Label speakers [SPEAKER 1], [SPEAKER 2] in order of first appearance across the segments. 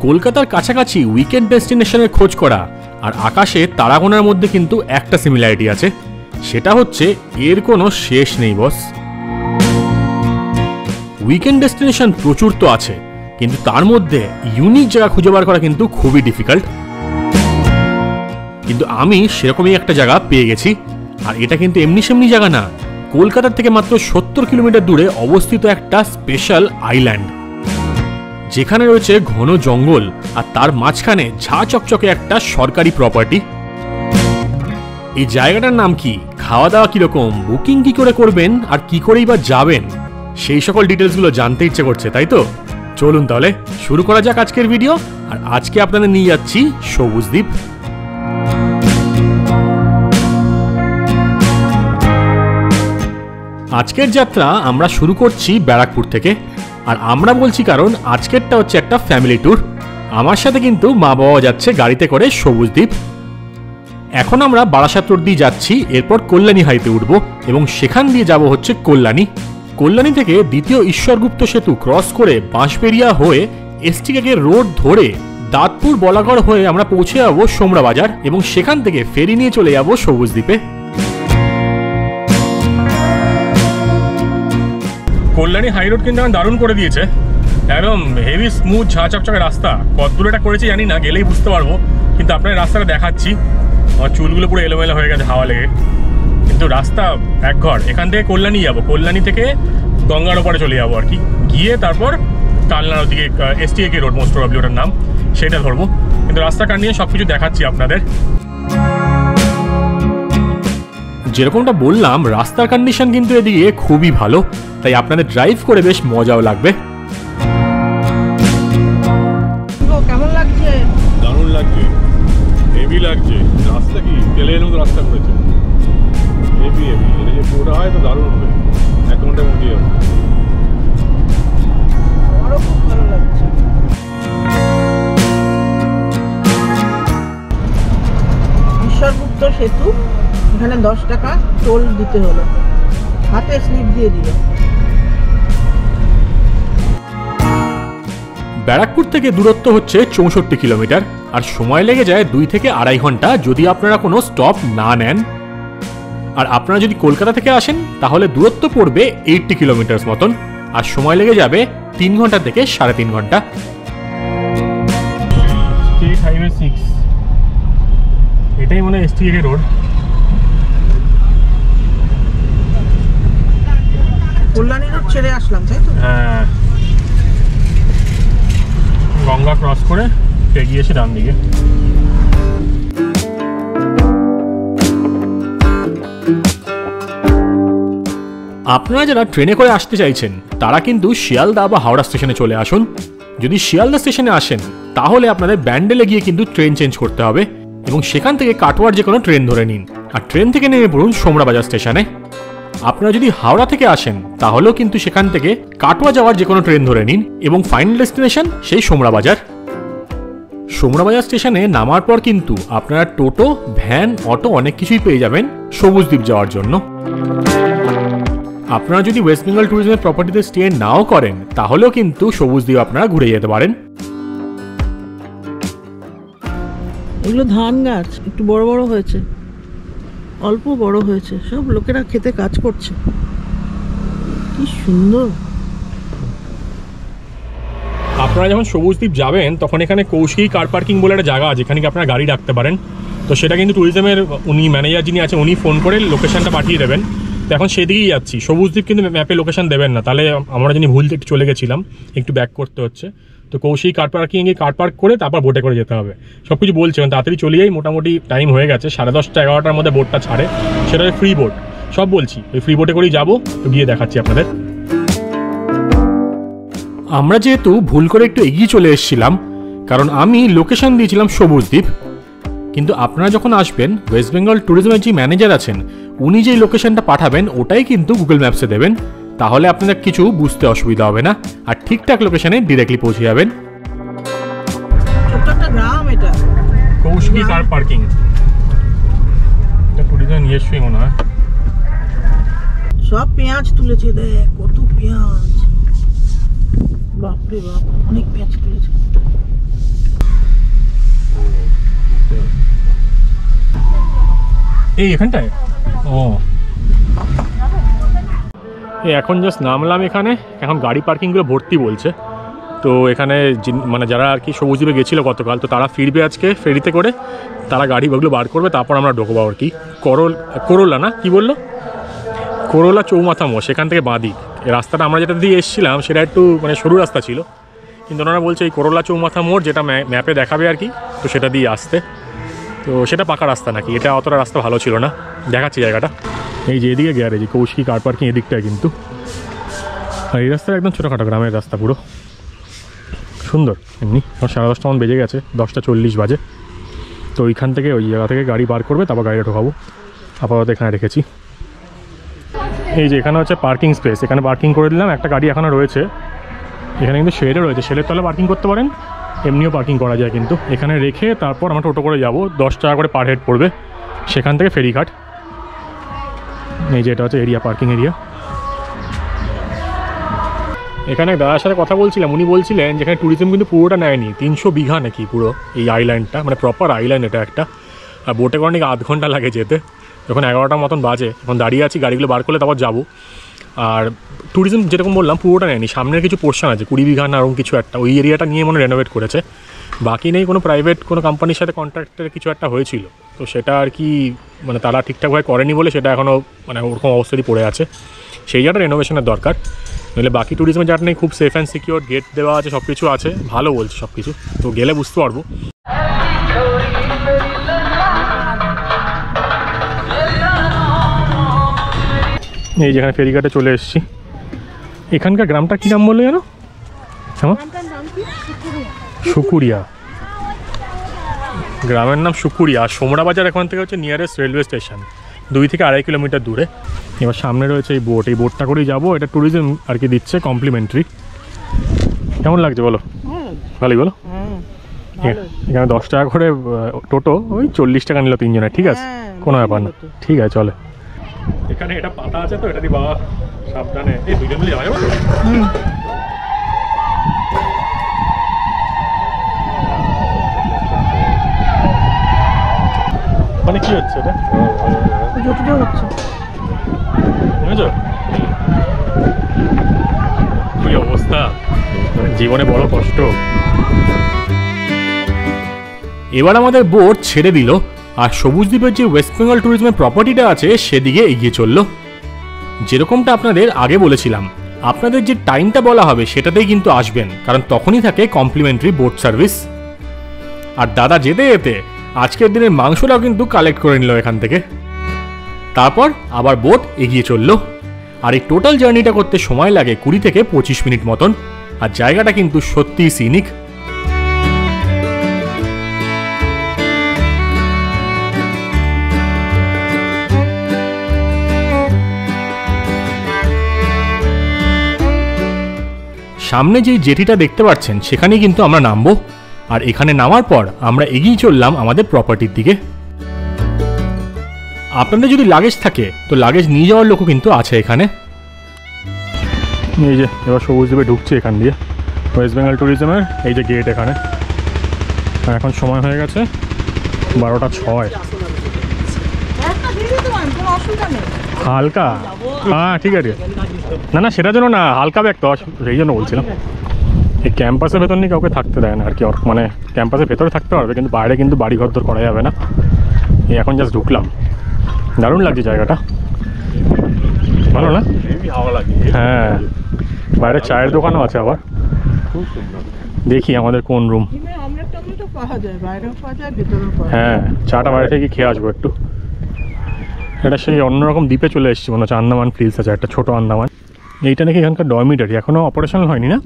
[SPEAKER 1] কলকাতার কাছাকাছি উইকেন্ড ডেস্টিনেশনের খোঁজ করা আর আকাশে তারা গোনার মধ্যে কিন্তু একটা সিমিলারিটি আছে, সেটা হচ্ছে এর কোনো শেষ নেই বস। উইকেন্ড ডেস্টিনেশন প্রচুর তো আছে, কিন্তু তার মধ্যে ইউনিক জায়গা খুঁজে বার করা কিন্তু খুবই ডিফিকাল্ট। কিন্তু আমি সেরকমই একটা জায়গা পেয়ে গেছি, আর এটা কিন্তু এমনি সেমনি জায়গা না, কলকাতা থেকে মাত্র 70 কিলোমিটার দূরে অবস্থিত একটা স্পেশাল আইল্যান্ড, যেখানে রয়েছে ঘন জঙ্গল আর তার মাঝখানে ঝা চকচকে একটা সরকারি প্রপার্টি। এই জায়গাটার নাম কি, খাওয়া দাওয়া কিরকম, বুকিং কি করে করবেন আর কি করেই বা যাবেন, সেই সকল ডিটেলসগুলো জানতে ইচ্ছে করছে, তাই তো? চলুন তাহলে শুরু করা যাক আজকের ভিডিও। আর আজকে আপনাদের নিয়ে যাচ্ছি সবুজ দ্বীপ। আজকের যাত্রা আমরা শুরু করছি ব্যারাকপুর থেকে। আর আমরা বলছি কারণ আজকেরটা হচ্ছে একটা ফ্যামিলি ট্যুর। আমার সাথে কিন্তু মা বাবা যাচ্ছে গাড়িতে করে সবুজ দ্বীপ। এখন আমরা বারাসাত রোড দিয়ে যাচ্ছি, এরপর কল্যাণী হাইতে উঠবো এবং সেখান দিয়ে যাব হচ্ছে কল্যাণী। কল্যাণী থেকে দ্বিতীয় ঈশ্বরগুপ্ত সেতু ক্রস করে বাঁশবেড়িয়া হয়ে এসটিকে রোড ধরে দাঁতপুর বলাগড় হয়ে আমরা পৌঁছে যাবো সোমরা বাজার এবং সেখান থেকে ফেরি নিয়ে চলে যাবো সবুজ দ্বীপে। কল্যাণী হাই রোড কিন্তু দারুণ করে দিয়েছে, একদম হেভি স্মুথ ঝা চকচকে রাস্তা। কত দূর এটা করেছে জানি না, গেলেই বুঝতে পারবো, কিন্তু আপনার রাস্তাটা দেখাচ্ছি। আমার চুলগুলো পুরো এলোমেলো হয়ে গেছে হাওয়া লেগে, কিন্তু রাস্তা একঘর। এখান থেকে কল্যাণী যাবো, কল্যাণী থেকে গঙ্গার ওপারে চলে যাবো আর কি, গিয়ে তারপর কালনার ওদিকে এসটিকে রোড মোস্ট প্রবাবলি ওটার নাম, সেটা ধরবো। কিন্তু রাস্তাঘাট নিয়ে সব কিছু দেখাচ্ছি আপনাদের। যেরকমটা বললাম, রাস্তার কন্ডিশন কিন্তু এদিকে খুবই ভালো, তাই আপনাদের ড্রাইভ করে বেশ মজাও লাগবে।
[SPEAKER 2] কেমন লাগছে?
[SPEAKER 1] দারুণ লাগছে, হেভি লাগছে। রাস্তা কি তেলের মতো রাস্তা করেছে, হেভি হেভি। এটা যে পুরোটা হয় তো দারুণ হবে, 1 ঘন্টার মধ্যে যাবে।
[SPEAKER 2] আমারও খুব ভালো লাগছে। ঈশ্বরগুপ্ত সেতু, এখানে 10 টাকা টোল দিতে হলো, হাতে স্লিপ দিয়ে দিল।
[SPEAKER 1] ব্যারাকপুর থেকে দূরত্ব হচ্ছে 64 কিলোমিটার, আর সময় লেগে যায় 2 থেকে 2.5 ঘন্টা যদি আপনারা কোনো স্টপ না নেন। আর আপনারা যদি কলকাতা থেকে আসেন তাহলে দূরত্ব পড়বে 80 কিলোমিটার মতন, আর সময় লেগে যাবে 3 ঘন্টা থেকে 3.5 ঘন্টা। স্টেট হাইওয়ে 6, এটাই মনে হয় এসটিকে রোড।
[SPEAKER 2] কল্যাণী রোড ছেড়ে আসলাম, তাই তো?
[SPEAKER 1] হ্যাঁ, গঙ্গা ক্রস করে এগিয়েছে ডান দিকে। আপনারা যারা ট্রেনে করে আসতে চাইছেন তারা কিন্তু শিয়ালদা বা হাওড়া স্টেশনে চলে আসুন। যদি শিয়ালদা স্টেশনে আসেন তাহলে আপনাদের ব্যান্ডেলে গিয়ে কিন্তু ট্রেন চেঞ্জ করতে হবে এবং সেখান থেকে কাটোয়ার যে কোনো ট্রেন ধরে নিন, আর ট্রেন থেকে নেমে পড়ুন সোমরা বাজার স্টেশনে। আপনারা যদি হাওড়া থেকে আসেন তাহলেও কিন্তু সেখান থেকে কাটোয়া যাওয়ার যে কোনো ট্রেন ধরে নিন এবং ফাইনাল ডেস্টিনেশন সেই সোমরা বাজার। সোমরা বাজার স্টেশনে নামার পর কিন্তু আপনারা টোটো, ভ্যান, অটো অনেক কিছুই পেয়ে যাবেন সবুজ দ্বীপ যাওয়ার জন্য। আপনারা যদি ওয়েস্ট বেঙ্গল ট্যুরিজমের প্রপার্টিতে স্টে নাও করেন তাহলেও কিন্তু সবুজ দ্বীপ আপনারা ঘুরে যেতে পারেন।
[SPEAKER 2] এগুলো ধান গাছ, একটু বড় বড় হয়েছে, অল্প বড় হয়েছে, সব লোকেরা খেতে কাজ করছে। কি সুন্দর।
[SPEAKER 1] আপনারা যখন সবুজ দ্বীপ যাবেন তখন এখানে কৌশিকী কার পার্কিং বলে একটা জায়গা আছে, যেখানে আপনারা গাড়ি রাখতে পারেন। তো সেটা কিন্তু ট্যুরিজমের উনি ম্যানেজার যিনি আছে উনি ফোন করে লোকেশনটা পাঠিয়ে দেবেন। তো এখন সেদিকেই যাচ্ছি। সবুজ দ্বীপ কিন্তু ম্যাপে লোকেশন দেবেন না, তাহলে আমরা যিনি ভুল একটু চলে গেছিলাম, একটু ব্যাক করতে হচ্ছে। তো কৌশিকী কার পার্কিংয়ে কার পার্ক করে তারপর বোটে করে যেতে হবে। সব কিছু বলছে, তাড়াতাড়ি চলে যাই, মোটামুটি টাইম হয়ে গেছে, 10:30 11টার মধ্যে বোটটা ছাড়ে, সেটা ফ্রি বোট। সব বলছি ওই ফ্রি বোটে করেই যাবো, তো গিয়ে দেখাচ্ছি আপনাদের। আমরা যেহেতু ভুল করে একটু এগিয়ে চলে এসেছিলাম, কারণ আমি লোকেশন দিয়েছিলাম সবুজ দ্বীপ, কিন্তু আপনারা যখন আসবেন ওয়েস্ট বেঙ্গল ট্যুরিজমের যে ম্যানেজার আছেন উনি যেই লোকেশনটা পাঠাবেন ওটাই কিন্তু গুগল ম্যাপসে দেবেন, তাহলে আপনাদের কিছু বুঝতে অসুবিধা হবে না আর ঠিকঠাক লোকেশনে ডিরেক্টলি পৌঁছে যাবেন।
[SPEAKER 2] ছোট্ট একটা গ্রাম এটা,
[SPEAKER 1] কৌশিকী কার পার্কিং। এটা ট্যুরিজমের নিজস্বই মনে হয়।
[SPEAKER 2] সব পেঁয়াজ তুলেছে, দেখ কত পেঁয়াজ, বাপরে বাপ, অনেক পেঁয়াজ তুলেছে।
[SPEAKER 1] এই এখানটায় ও এই এখন জাস্ট নামলাম এখানে, এখন গাড়ি পার্কিংগুলো ভর্তি বলছে। তো এখানে মানে যারা আর কি সবুজ দ্বীপে গেছিলো গতকাল, তো তারা ফিরবে আজকে ফেরিতে করে, তারা গাড়ি ওগুলো বার করবে, তারপর আমরা ঢোকবো আর কি। করোলা না কি বললো, করোলা চৌমাথা মোড়, সেখান থেকে বাঁদিক। এই রাস্তাটা আমরা যেটা দিয়ে এসেছিলাম সেটা একটু মানে সরু রাস্তা ছিল, কিন্তু ওনারা বলছে এই করোলা চৌমাথা মোড় যেটা ম্যাপে দেখাবে আর কি, তো সেটা দিয়ে আসতে। তো সেটা পাকা রাস্তা নাকি, এটা অতটা রাস্তা ভালো ছিল না। দেখাচ্ছি জায়গাটা, এই যে এদিকে গ্যারেজ কৌশিকী কার পার্কিং এদিকটায় কিন্তু। আর এই রাস্তাটা একদম ছোটোখাটো গ্রামের রাস্তা, পুরো সুন্দর এমনি। এখন 10:30 মন বেজে গেছে, 10:40 বাজে। তো ওইখান থেকে ওই জায়গা থেকে গাড়ি বার করবে, তারপর গাড়িটা ঢোকাবো। আপাতত এখানে রেখেছি। এই যে এখানে হচ্ছে পার্কিং স্পেস, এখানে পার্কিং করে দিলাম। একটা গাড়ি এখানে রয়েছে, এখানে কিন্তু শেডও রয়েছে, শেডের তলে পার্কিং করতে পারেন, এমনিও পার্কিং করা যায় কিন্তু। এখানে রেখে তারপর আমরা টোটো করে যাব, 10 টাকা করে পার হেড পড়বে, সেখান থেকে ফেরিঘাট। এই যে এটা হচ্ছে এরিয়া, পার্কিং এরিয়া। এখানে দাদার সাথে কথা বলছিলাম, উনি বলছিলেন যেখানে ট্যুরিজম কিন্তু পুরোটা নেয়নি, 300 বিঘা নাকি পুরো এই আইল্যান্ডটা, মানে প্রপার আইল্যান্ড এটা একটা। আর বোটে করে নাকি 8 ঘন্টা লাগে যেতে। এখন 11টার মতন বাজে, এখন দাঁড়িয়ে আছি, গাড়িগুলো বার করলে তারপর যাবো। আর ট্যুরিজম যেরকম বললাম পুরোটা নেয়নি, সামনের কিছু পোর্শন আছে 20 বিঘা না এরকম কিছু একটা, ওই এরিয়াটা নিয়ে মনে রেনোভেট করেছে। বাকি নেই, কোনো প্রাইভেট কোনো কোম্পানির সাথে কন্ট্রাক্টের কিছু একটা হয়েছিল, তো সেটা আর কি মানে তারা ঠিকঠাকভাবে করেনি বলে সেটা এখনও মানে ওরকম অবস্থাতেই পড়ে আছে। সেই জায়গাটা রেনোভেশনের দরকার, নইলে বাকি ট্যুরিজমের জায়গাটা নেই, খুব সেফ অ্যান্ড সিকিওর, গেট দেওয়া আছে, সব কিছু আছে, ভালো বলছে সব কিছু। তো গেলে বুঝতে পারবো। এই যেখানে ফেরিঘাটে চলে এসেছি। এখানকার গ্রামটা কী নাম বললে জানো? সুকুরিয়া, গ্রামের নাম সুকুরিয়া। সোমরা বাজার এখান থেকে হচ্ছে নিয়ারেস্ট রেলওয়ে স্টেশন, 2 থেকে 2.5 কিলোমিটার দূরে। এবার সামনে রয়েছে এই বোট, এই বোটটা করেই যাবো। এটা ট্যুরিজম আর কি দিচ্ছে কমপ্লিমেন্টারি। কেমন লাগছে বলো? ভালোই বলো। এখানে 10 টাকা করে টোটো, ওই 40 টাকা নিল 3 জনের, ঠিক আছে, কোনো ব্যাপার না, ঠিক আছে চলে। এখানে এটা পাতা আছে তো, এটা দিয়ে বাবা সাবধানে, এই 2 জন মিলে যাওয়া যাবে তো? মানে কি হচ্ছে এটা?
[SPEAKER 2] হচ্ছে
[SPEAKER 1] বুঝেছো কি অবস্থা, জীবনে বড় কষ্ট। এবার আমাদের বোট ছেড়ে দিল, আর সবুজ দ্বীপের যে ওয়েস্ট বেঙ্গল ট্যুরিজমের প্রপার্টিটা আছে সেদিকে এগিয়ে চললো। যেরকমটা আপনাদের আগে বলেছিলাম, আপনাদের যে টাইমটা বলা হবে সেটাতেই কিন্তু আসবেন, কারণ তখনই থাকে কমপ্লিমেন্টারি বোট সার্ভিস। আর দাদা যেতে যেতে আজকের দিনের মাংসটাও কিন্তু কালেক্ট করে নিল এখান থেকে। তারপর আবার বোট এগিয়ে চললো। আর এই টোটাল জার্নিটা করতে সময় লাগে 20 থেকে 25 মিনিট মতন। আর জায়গাটা কিন্তু সত্যিই সিনিক। সামনে যে জেটিটা দেখতে পাচ্ছেন সেখানেই কিন্তু আমরা নামবো। আর এখানে নামার পর আমরা এগিয়ে চললাম আমাদের প্রপার্টির দিকে। আপনাদের যদি লাগেজ থাকে তো লাগেজ নিয়ে যাওয়ার লোকও কিন্তু আছে এখানে। এই যে এবার সবুজ দ্বীপে ঢুকছে এখান দিয়ে, ওয়েস্ট বেঙ্গল ট্যুরিজমের এই যে গেট এখানে। এখন সময় হয়ে গেছে 12:06। হালকা, হ্যাঁ ঠিক আছে, না না সেটার জন্য না, হালকা ব্যাগ তো, সেই জন্য বলছিলাম। এই ক্যাম্পাসের ভেতর নিয়ে কাউকে থাকতে দেয় না আর কি, মানে ক্যাম্পাসের ভেতরে থাকতে পারবে, কিন্তু বাইরে কিন্তু বাড়ি ঘরদর করা যাবে না। এই এখন জাস্ট ঢুকলাম, দারুণ লাগছে জায়গাটা, ভালো না? হ্যাঁ, বাইরে চায়ের দোকানও আছে আবার। দেখি আমাদের কোন রুম। হ্যাঁ, চাটা বাইরে থেকে খেয়ে আসবো একটু। এটা সেই অন্যরকম দ্বীপে চলে এসেছি মনে হচ্ছে, আন্দামান ফিলস আছে একটা ছোটো আন্দামান। এইটা নাকি এখানকার ডরমিটারি, এখনও অপারেশনাল হয়নি না?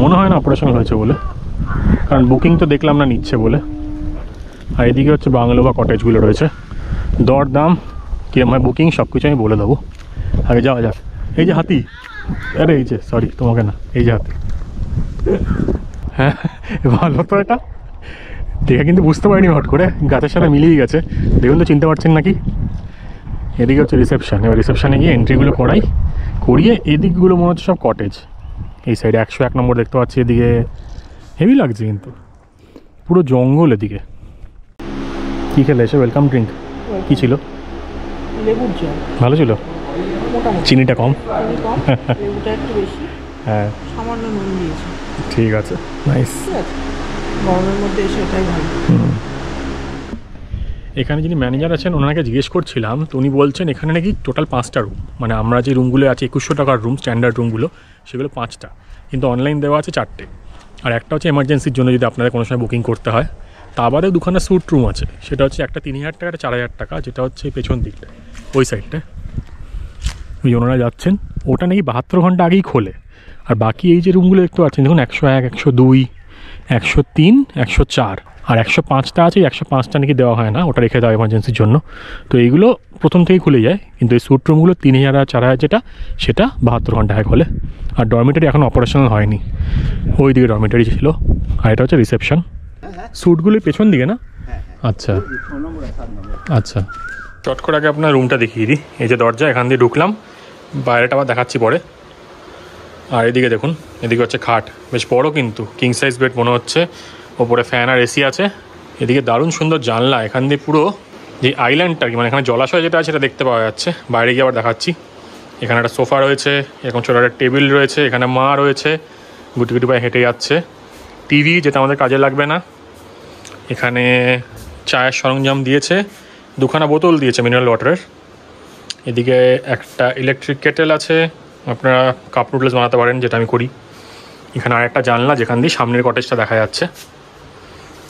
[SPEAKER 1] মনে হয় না অপারেশনাল হয়েছে বলে, কারণ বুকিং তো দেখলাম না নিচ্ছে বলে। আর এদিকে হচ্ছে বাংলো বা কটেজগুলো রয়েছে, দর দাম কিরম হয়, বুকিং সব কিছু আমি বলে দেবো। আগে যাওয়া যাক। এই যে হাতি, আরে এই যে সরি তোমাকে না, এই যে হাতি। হ্যাঁ ভালো তো, এটা দেখে কিন্তু বুঝতে পারিনি, হট করে গাছের সাথে মিলিয়ে গেছে। দেখুন তো চিনতে পারছেন নাকি? এদিকে হচ্ছে রিসেপশান, এবার রিসেপশানে গিয়ে এন্ট্রিগুলো করিয়ে এদিকগুলো মনে হচ্ছে সব কটেজ। এই সাইডে 101 নম্বর দেখতে পাচ্ছি, এদিকে হেভি লাগছে কিন্তু। পুরো জঙ্গল এদিকে। কী খেলে এসে? ওয়েলকাম ড্রিঙ্ক কী ছিল?
[SPEAKER 2] লেবুর জল।
[SPEAKER 1] ভালো ছিল?
[SPEAKER 2] মোটামুটি
[SPEAKER 1] চিনিটা কম?
[SPEAKER 2] লেবুটা একটু বেশি,
[SPEAKER 1] হ্যাঁ
[SPEAKER 2] সামান্য নুন দিয়েছে।
[SPEAKER 1] ঠিক আছে, নাইস।
[SPEAKER 2] ঠিক আছে, গরমের মধ্যে এসে এটাই ভালো।
[SPEAKER 1] এখানে যিনি ম্যানেজার আছেন ওনাকে জিজ্ঞেস করছিলাম, তো উনি বলছেন এখানে নাকি টোটাল 5টা রুম, মানে আমরা যে রুমগুলো আছে 2100 টাকার রুম, স্ট্যান্ডার্ড রুমগুলো, সেগুলো 5টা, কিন্তু অনলাইন দেওয়া আছে 4টে। আর একটা হচ্ছে এমার্জেন্সির জন্য যদি আপনাদের কোনো সময় বুকিং করতে হয়। তা বাদেও দুখানা স্যুট রুম আছে, সেটা হচ্ছে একটা 3000 টাকা, একটা 4000 টাকা, যেটা হচ্ছে পেছন দিকটা, ওই সাইডটা। ওই ওনারা যাচ্ছেন, ওটা নাকি 72 ঘন্টা আগেই খোলে। আর বাকি এই যে রুমগুলো দেখতে পাচ্ছেন দেখুন, 101, 102, 103, 104 আর 105টা আছে। 105টা নাকি দেওয়া হয় না, ওটা রেখে দেওয়া এমার্জেন্সির জন্য। তো এইগুলো প্রথম থেকেই খুলে যায়, কিন্তু এই স্যুট রুমগুলো 3000 আর 4000 যেটা, সেটা 72 ঘন্টায় খোলে। আর ডরমিটারি এখন অপারেশনাল হয়নি, ওই দিকে ডরমিটারি ছিল, আর এটা হচ্ছে রিসেপশন। স্যুটগুলি পেছন দিকে না? আচ্ছা আচ্ছা, চট করে আগে আপনার রুমটা দেখিয়ে দিই। এই যে দরজা, এখান দিয়ে ঢুকলাম, বাইরেটা আবার দেখাচ্ছি পরে। আর এদিকে দেখুন, এদিকে হচ্ছে খাট, বেশ বড় কিন্তু, কিং সাইজ বেড মনে হচ্ছে। ওপরে ফ্যান আর এসি আছে। এদিকে দারুণ সুন্দর জানলা, এখান দিয়ে পুরো যে আইল্যান্ডটা কি, মানে এখানে জলাশয় যেটা আছে সেটা দেখতে পাওয়া যাচ্ছে। বাইরে গিয়ে আবার দেখাচ্ছি। এখানে একটা সোফা রয়েছে, এরকম ছোটো একটা টেবিল রয়েছে, এখানে মা রয়েছে, গুটি গুটি পায়ে হেঁটে যাচ্ছে। টিভি, যেটা আমাদের কাজে লাগবে না। এখানে চায়ের সরঞ্জাম দিয়েছে, দুখানা বোতল দিয়েছে মিনারেল ওয়াটারের। এদিকে একটা ইলেকট্রিক কেটেল আছে, আপনারা কাপ নুডলস বানাতে পারেন, যেটা আমি করি। এখানে আর একটা জানলা, যেখান দিয়ে সামনের কটেজটা দেখা যাচ্ছে।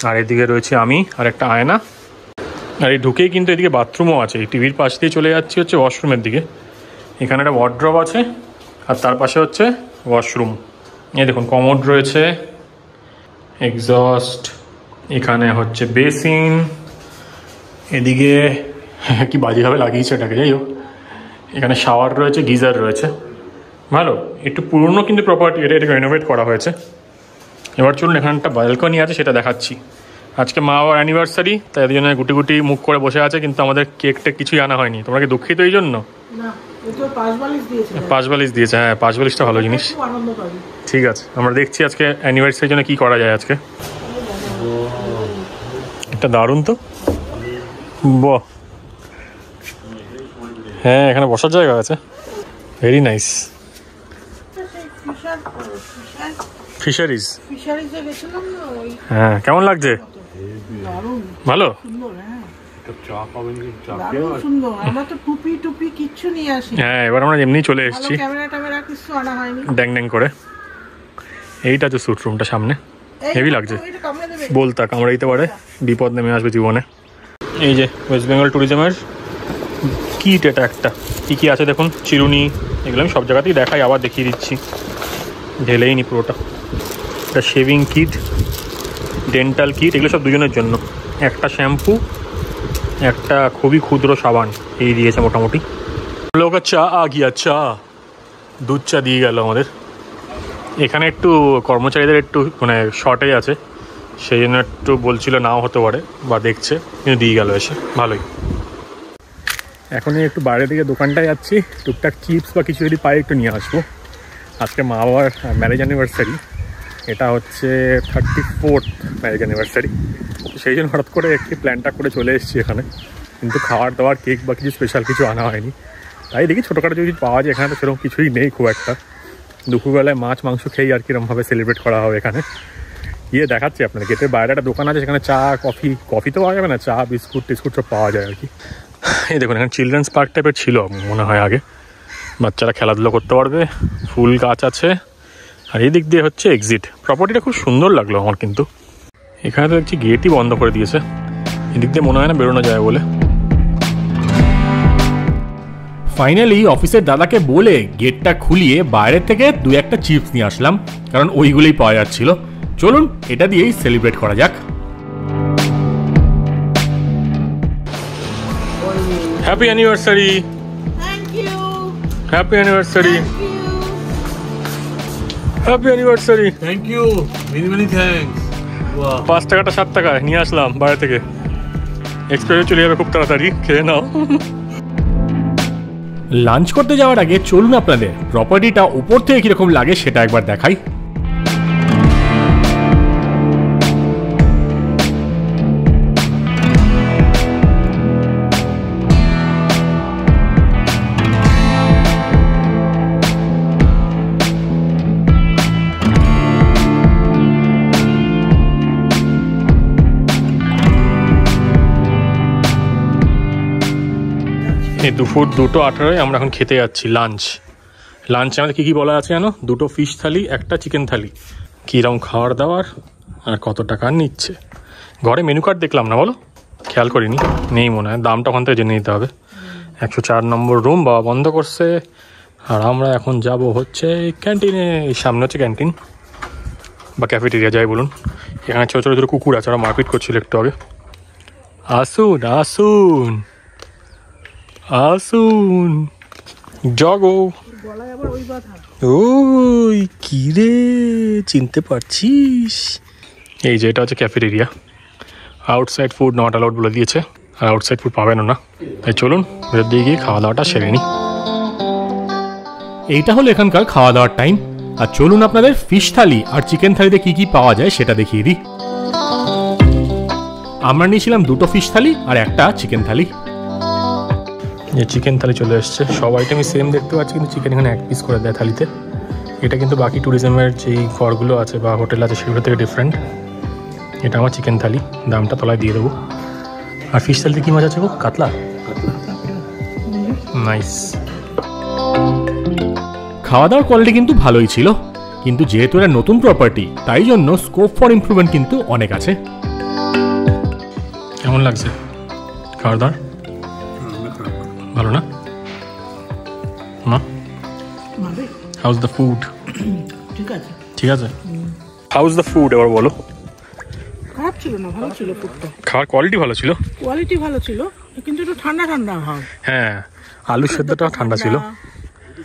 [SPEAKER 1] আর এদিকে রয়েছে আমি, আর একটা আয়না। আর এই ঢুকেই কিন্তু এদিকে বাথরুমও আছে। এই টিভির পাশ দিয়ে চলে যাচ্ছি হচ্ছে ওয়াশরুমের দিকে। এখানে একটা ওয়ার্ড্রপ আছে, আর তার পাশে হচ্ছে ওয়াশরুম। এই দেখুন, কমোড রয়েছে, এক্সস্ট, এখানে হচ্ছে বেসিন। এদিকে কি বাজেভাবে লাগিয়েছে এটাকে, যাই হোক। এখানে শাওয়ার রয়েছে, গিজার রয়েছে, ভালো। একটু পুরনো কিন্তু প্রপার্টি, এটাকে রেনোভেট করা হয়েছে। এবার চলুন, এখানে একটা ব্যালকনি আছে, সেটা দেখাচ্ছি। আজকে মা বাবার অ্যানিভার্সারি, তাই এই জন্য গুটি গুটি মুখ করে বসে আছে, কিন্তু আমাদের কেকটা কিছুই আনা হয়নি। তোমরা কি দুঃখিত এই জন্য? পাঁচ বালিশ দিয়েছে, হ্যাঁ, পাঁচ বালিশটা ভালো জিনিস। ঠিক আছে, আমরা দেখছি আজকে অ্যানিভার্সারির জন্য কী করা যায় আজকে। এটা দারুণ তো, বাহ। হ্যাঁ, এখানে বসার জায়গা আছে, ভেরি নাইস। ফিশারিজ, হ্যাঁ, কেমন লাগছে? ভালো। হ্যাঁ, এবার আমরা এমনি চলে এসেছি ড্যাং ড্যাং করে। এইটা তো স্যুট রুমটা সামনে, হেভি লাগছে। বলতা কামড়ে দিতে পারে, বিপদ নেমে আসবে জীবনে। এই যে ওয়েস্ট বেঙ্গল ট্যুরিজমের কিট, এটা একটা কী কী আছে দেখুন, চিরুনি, এগুলো আমি সব জায়গাতেই দেখাই, আবার দেখিয়ে দিচ্ছি, ঢেলেই নি পুরোটা। এটা শেভিং কিট, ডেন্টাল কিট, এগুলো সব দুজনের জন্য। একটা শ্যাম্পু, একটা খুবই ক্ষুদ্র সাবান, এই দিয়েছে মোটামুটি। লোক চা আ গিয়া, চা, দুধ চা দিয়ে গেল আমাদের। এখানে একটু কর্মচারীদের একটু মানে শর্টেজ আছে, সেই জন্য একটু বলছিল নাও হতে পারে, বা দেখছে, কিন্তু দিয়ে গেল এসে, ভালোই। এখনই একটু বাইরের দিকে দোকানটায় যাচ্ছি, টুকটাক চিপস বা কিছু যদি পাই একটু নিয়ে আসবো। আজকে মা বাবার ম্যারেজ অ্যানিভার্সারি, এটা হচ্ছে 34th ম্যারেজ অ্যানিভার্সারি। সেই জন্য হঠাৎ করে একটি প্ল্যানটা করে চলে এসেছি এখানে, কিন্তু খাওয়ার দাওয়ার কেক বা কিছু স্পেশাল কিছু আনা হয়নি। তাই দেখি ছোটোখাটো যদি পাওয়া যায়, এখানে তো সেরকম কিছুই নেই খুব একটা। দুপুরবেলায় মাছ মাংস খেয়েই আর কিরমভাবে সেলিব্রেট করা হবে এখানে। গিয়ে দেখাচ্ছি আপনাদের, গেটের বাইরে একটা দোকান আছে, সেখানে চা কফি তো পাওয়া যাবে না, চা বিস্কুট টিস্কুট সব পাওয়া যায় আর কি। এই দেখুন, এখানে চিলড্রেন্স পার্ক টাইপের ছিল মনে হয় আগে, বাচ্চারা খেলাধুলো করতে পারবে, ফুল গাছ আছে। আর এই দিক দিয়ে হচ্ছে এক্সিট। প্রপার্টিটা খুব সুন্দর লাগলো আমার, কিন্তু এখানে তো দেখছি গেটই বন্ধ করে দিয়েছে, এদিক দিয়ে মনে হয় না বেরোনো যায় বলে।
[SPEAKER 3] ফাইনালি অফিসের দাদাকে বলে গেটটা খুলিয়ে বাইরে থেকে 2-1টা চিপস নিয়ে আসলাম, কারণ ওইগুলোই পাওয়া যাচ্ছিল। চলুন এটা দিয়েই সেলিব্রেট করা যাক।
[SPEAKER 1] Happy anniversary, happy anniversary, happy anniversary.
[SPEAKER 4] Thank you, many many thanks.
[SPEAKER 1] 5 টাকাটা 7 টাকায় নিয়ে আসলাম বাইরে থেকে, এক্সপ্রেসে চলে যাবে খুব তাড়াতাড়ি, খেয়ে নাও।
[SPEAKER 3] লাঞ্চ করতে যাওয়ার আগে চলুন আপনাদের প্রপার্টিটা উপর থেকে কিরকম লাগে সেটা একবার দেখাই। এই দুপুর 2:18 আমরা এখন খেতে যাচ্ছি লাঞ্চে আমাদের কী কী বলা আছে জানো? 2টো ফিশ থালি, একটা চিকেন থালি। কীরকম খাওয়ার দাওয়ার আর কত টাকা নিচ্ছে? ঘরে মেনু কার্ড দেখলাম না, বলো? খেয়াল করিনি, নেই মনে হয়। দামটা ওখান থেকে জেনে নিতে হবে। 104 নম্বর রুম বাবা বন্ধ করছে। আর আমরা এখন যাব হচ্ছে ক্যান্টিনে। সামনে হচ্ছে ক্যান্টিন বা ক্যাফেটেরিয়া যাই বলুন। এখানে ছোটো ছোটো কুকুর আছে, ওরা মারপিট করছিল একটু আগে। আসুন আসুন আসুন, জগো। ওই কি রে, চিনতে পারছিস? এই যে এটা হচ্ছে cafeteria. Outside food not allowed বলে দিয়েছে, আর আউটসাইড ফুড পাবেনও না। তাই চলুন ভেতর দিয়ে গিয়ে খাওয়া দাওয়াটা সেরে নিই।
[SPEAKER 1] এইটা হলো এখানকার খাওয়া দাওয়ার টাইম। আর চলুন আপনাদের ফিশ থালি আর চিকেন থালিতে কি কি পাওয়া যায় সেটা দেখিয়ে দিই। আমরা নিয়েছিলাম 2টো ফিশ থালি আর একটা চিকেন থালি।
[SPEAKER 3] যে চিকেন থালি চলে এসছে, সব আইটেমই সেম দেখতে পাচ্ছি, কিন্তু চিকেন এখানে 1 পিস করে দেয় থালিতে। এটা কিন্তু বাকি ট্যুরিজমের যেই ঘরগুলো আছে বা হোটেল আছে সেগুলো থেকে ডিফারেন্ট। এটা আমার চিকেন থালি, দামটা তলায় দিয়ে দেবো। আর ফিশ থালিতে কী মাছ আছে গো? কাতলা। নাইস।
[SPEAKER 1] খাওয়া দাওয়ার কোয়ালিটি কিন্তু ভালোই ছিল, কিন্তু যেহেতু এটা নতুন প্রপার্টি তাই জন্য স্কোপ ফর ইমপ্রুভমেন্ট কিন্তু অনেক আছে।
[SPEAKER 3] কেমন লাগছে খাওয়া দাওয়ার? ভালো না? মা, হাউজ দ্য ফুড?
[SPEAKER 2] ঠিক আছে,
[SPEAKER 3] ঠিক আছে। হাউজ দ্য ফুড এবার বলো।
[SPEAKER 2] খারাপ ছিল না, ভালো ছিল ফুডটা।
[SPEAKER 3] খাওয়ার কোয়ালিটি ভালো ছিল?
[SPEAKER 2] কোয়ালিটি ভালো ছিল, কিন্তু একটু ঠান্ডা ঠান্ডা ভাব।
[SPEAKER 3] হ্যাঁ, আলু সেদ্ধটা ঠান্ডা ছিল,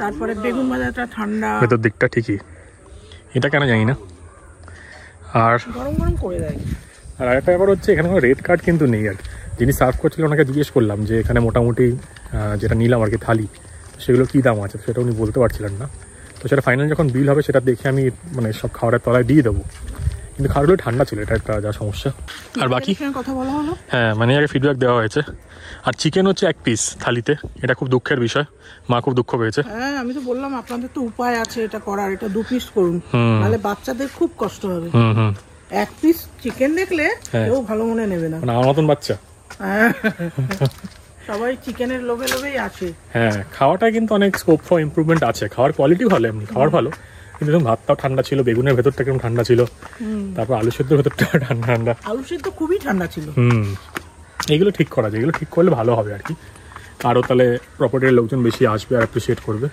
[SPEAKER 2] তারপরে বেগুন ভাজাটা ঠান্ডা,
[SPEAKER 3] ভেতর দিকটা ঠিকই। এটা কেন জানি না। আর
[SPEAKER 2] গরম গরম করে দেয়।
[SPEAKER 3] আর আরেকটা ব্যাপার হচ্ছে, এখানে কোনো রেড কার্ড কিন্তু নেই। আর যিনি সার্ভ করছিল ওনাকে জিজ্ঞেস করলাম যে এখানে মোটামুটি যেটা নিলাম আর কি থালি, সেগুলো কী দাম আছে, সেটা উনি বলতে পারছিলেন না। তো সেটা ফাইনাল যখন বিল হবে সেটা দেখে আমি মানে সব খাবারের তলায় দিয়ে দেবো। কিন্তু খাবারগুলো ঠান্ডা ছিল, এটা একটা যা সমস্যা। আর বাকি
[SPEAKER 2] কথা বলা হলো,
[SPEAKER 3] হ্যাঁ মানে আগে ফিডব্যাক দেওয়া হয়েছে। আর চিকেন হচ্ছে 1 পিস থালিতে, এটা খুব দুঃখের বিষয়। মা খুব দুঃখ পেয়েছে।
[SPEAKER 2] হ্যাঁ, আমি তো বললাম আপনাদের তো উপায় আছে এটা করার, এটা 2 পিস করুন, নাহলে বাচ্চাদের খুব কষ্ট হবে। 1 পিস চিকেন দেখলে কেউ ভালো মনে নেবে না,
[SPEAKER 3] মানে আমার মতন বাচ্চা।
[SPEAKER 2] সবাই চিকেনের লোভে লোভেই আছে।
[SPEAKER 3] হ্যাঁ, খাওয়াটা কিন্তু অনেক স্কোপ ফর ইমপ্রুভমেন্ট আছে। খাওয়ার কোয়ালিটি ভালো, এমনি খাওয়ার ভালো, কিন্তু ভাতটাও ঠান্ডা ছিল, বেগুনের ভেতরটা কেমন ঠান্ডা ছিল, তারপর আলু সেদ্ধের ভেতরটা ঠান্ডা ঠান্ডা।
[SPEAKER 2] আলু সেদ্ধ খুবই ঠান্ডা ছিল।
[SPEAKER 3] এইগুলো ঠিক করা যায়, এগুলো ঠিক করলে ভালো হবে আর কি। আরও তাহলে প্রপার্টির লোকজন বেশি আসবে আর অ্যাপ্রিসিয়েট করবে।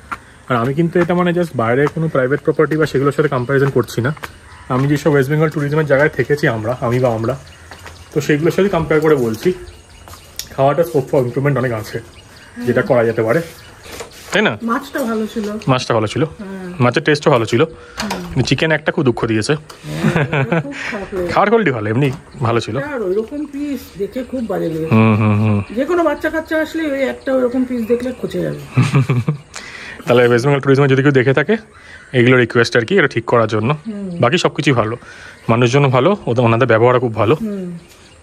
[SPEAKER 3] আর আমি কিন্তু এটা মানে জাস্ট বাইরে কোনো প্রাইভেট প্রপার্টি বা সেগুলোর সাথে কম্প্যারিজন করছি না। আমি যেসব ওয়েস্ট বেঙ্গল ট্যুরিজমের জায়গায় থেকেছি আমরা তো সেগুলোর সাথে কম্পেয়ার করে বলছি, খাওয়াটা স্কোপ ফর ইমপ্রুভমেন্ট অনেক আছে, যেটা করা যেতে পারে, তাই না?
[SPEAKER 2] মাছটা ভালো ছিল,
[SPEAKER 3] মাছের টেস্টও ভালো ছিল, কিন্তু চিকেন একটা খুব দুঃখ দিয়েছে। খাওয়ার কোয়ালিটি ভালো, এমনি ভালো ছিল।
[SPEAKER 2] আর ওইরকম পিস দেখে খুব বাজে লেগেছে। যে কোনো বাচ্চা কাচ্চা আসলে ওই একটা ওইরকম পিস দেখলে খচে যাবে।
[SPEAKER 3] তাহলে ওয়েস্ট বেঙ্গল ট্যুরিজমে যদি কেউ দেখে থাকে, এগুলো রিকোয়েস্ট আর কি, এটা ঠিক করার জন্য। বাকি সব কিছুই ভালো, মানুষজন ভালো, ওনাদের ব্যবহার খুব ভালো,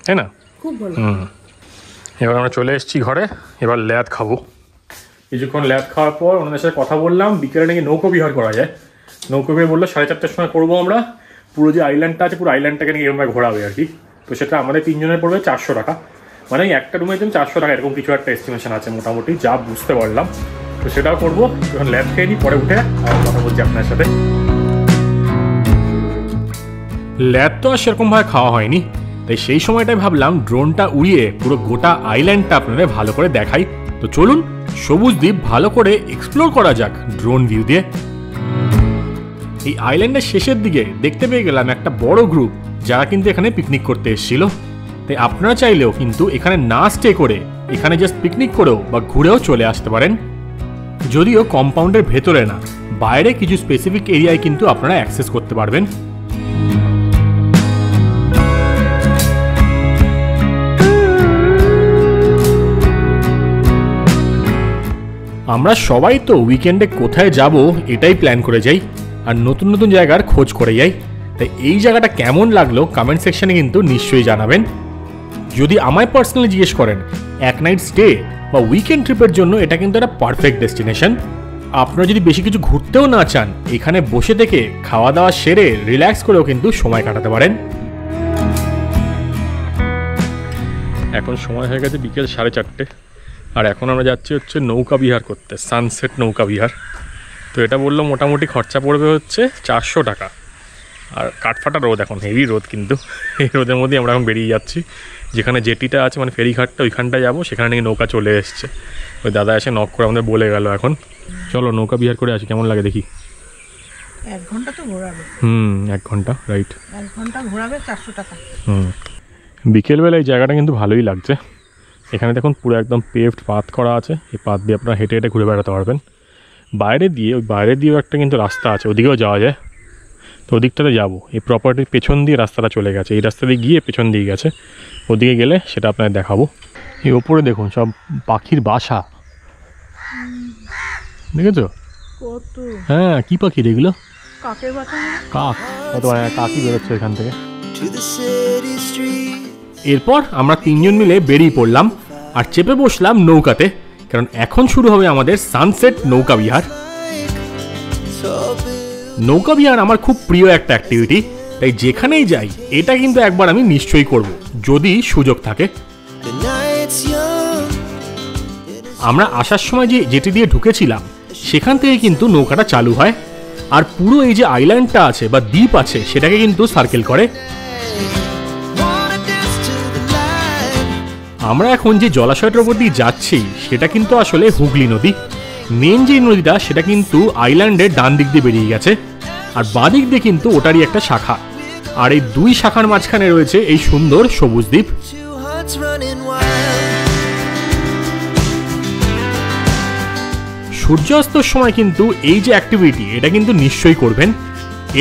[SPEAKER 3] তাই না?
[SPEAKER 2] খুব ভালো।
[SPEAKER 3] এবার আমরা চলে এসেছি ঘরে, এবার ল্যাদ খাবো। কিছুক্ষণ ল্যাদ খাওয়ার পর ওনাদের সাথে কথা বললাম, বিকেলে নাকি নৌকো বিহার করা যায়। নৌকো বিহার বললো 4:30টার সময় করবো আমরা। পুরো যে আইল্যান্ডটা আছে, পুরো আইল্যান্ডটাকে নাকি এরকম ঘোরাবে আর কি। তো সেটা আমাদের 3 জনের পড়বে 400 টাকা, মানে একটা রুমের জন্য 400 টাকা, এরকম কিছু একটা এস্টিমেশন আছে মোটামুটি, যা বুঝতে পারলাম। তো সেটাও করবো। যখন ল্যাদ খেয়ে নিই, পরে উঠে আর কথা বলছি আপনার সাথে।
[SPEAKER 1] ল্যাদ তো আর সেরকমভাবে খাওয়া হয়নি, তাই সেই সময়টাই ভাবলাম ড্রোনটা উড়িয়ে পুরো গোটা আইল্যান্ডটা আপনাদের ভালো করে দেখাই। তো চলুন সবুজ দ্বীপ ভালো করে এক্সপ্লোর করা যাক ড্রোন ভিউ দিয়ে। এই আইল্যান্ডের শেষের দিকে দেখতে পেয়ে গেলাম একটা বড় গ্রুপ, যারা কিন্তু এখানে পিকনিক করতে এসেছিল। তাই আপনারা চাইলেও কিন্তু এখানে না স্টে করে এখানে জাস্ট পিকনিক করেও বা ঘুরেও চলে আসতে পারেন। যদিও কম্পাউন্ডের ভেতরে না, বাইরে কিছু স্পেসিফিক এরিয়ায় কিন্তু আপনারা অ্যাক্সেস করতে পারবেন। আমরা সবাই তো উইকেন্ডে কোথায় যাব এটাই প্ল্যান করে যাই, আর নতুন নতুন জায়গার খোঁজ করে যাই। তাই এই জায়গাটা কেমন লাগলো কমেন্ট সেকশনে কিন্তু নিশ্চয়ই জানাবেন। যদি আমায় পার্সোনালি জিজ্ঞেস করেন, 1 নাইট স্টে বা উইকেন্ড ট্রিপের জন্য এটা কিন্তু একটা পারফেক্ট ডেস্টিনেশন। আপনারা যদি বেশি কিছু ঘুরতেও না চান, এখানে বসে থেকে খাওয়া দাওয়া সেরে রিল্যাক্স করেও কিন্তু সময় কাটাতে পারেন।
[SPEAKER 3] এখন সময় হয়ে গেছে বিকেল 4:30। আর এখন আমরা যাচ্ছি হচ্ছে নৌকা বিহার করতে, সানসেট নৌকা বিহার। তো এটা বললো মোটামুটি খরচা পড়বে হচ্ছে 400 টাকা। আর কাঠফাটা রোদ, এখন হেভি রোদ, কিন্তু এই রোদের মধ্যেই আমরা এখন বেরিয়ে যাচ্ছি। যেখানে জেটিটা আছে মানে ফেরিঘাটটা, ওইখানটায় যাবো, সেখানে নাকি নৌকা চলে এসছে। ওই দাদা এসে নক করে আমাদের বলে গেল। এখন চলো নৌকা বিহার করে আসি, কেমন লাগে দেখি।
[SPEAKER 2] 1 ঘন্টা তো ঘোরাবে।
[SPEAKER 3] 1 ঘন্টা, রাইট।
[SPEAKER 2] 1 ঘন্টা ঘোরাবে 400 টাকা।
[SPEAKER 3] বিকেলবেলা এই জায়গাটা কিন্তু ভালোই লাগছে। এখানে দেখুন পুরো একদম পেভড পাথ করা আছে, এই পাথ দিয়ে আপনারা হেঁটে হেঁটে ঘুরে বেড়াতে পারবেন। বাইরে দিয়েও একটা কিন্তু রাস্তা আছে, ওদিকেও যাওয়া যায়। তো ওদিকটাতে যাবো, এই প্রপার্টির পেছন দিয়ে রাস্তাটা চলে গেছে, এই রাস্তা দিয়ে গিয়ে পেছন দিয়ে গেছে। ওদিকে গেলে সেটা আপনাদের দেখাবো। এই ওপরে দেখুন সব পাখির বাসা, দেখেছো?
[SPEAKER 2] কত
[SPEAKER 3] হ্যাঁ, কি পাখি এগুলো?
[SPEAKER 2] কাকের বাসা।
[SPEAKER 3] কাক, কাকই বেরোচ্ছে এখান থেকে। এরপর আমরা 3 জন মিলে বেরিয়ে পড়লাম আর চেপে বসলাম নৌকাতে, কারণ এখন শুরু হবে আমাদের সানসেট নৌকা বিহার। নৌকা বিহার আমার খুব প্রিয় একটা অ্যাক্টিভিটি, তাই যেখানেই যাই এটা কিন্তু একবার আমি নিশ্চয়ই করব, যদি সুযোগ থাকে। আমরা আসার সময় যেটি দিয়ে ঢুকেছিলাম সেখান থেকে কিন্তু নৌকাটা চালু হয়, আর পুরো এই যে আইল্যান্ডটা আছে বা দ্বীপ আছে সেটাকে কিন্তু সার্কেল করে। আমরা এখন যে জলাশয়টার উপর দিয়ে যাচ্ছি সেটা কিন্তু আসলে হুগলি নদী। মেন যে নদীটা সেটা কিন্তু আইল্যান্ডের ডান দিক দিয়ে বেরিয়ে গেছে, আর বাঁ দিক দিয়ে কিন্তু ওটারই একটা শাখা। আর এই 2 শাখার মাঝখানে রয়েছে এই সুন্দর সবুজ দ্বীপ। সূর্যাস্তর সময় কিন্তু এই যে অ্যাক্টিভিটি, এটা কিন্তু নিশ্চয়ই করবেন।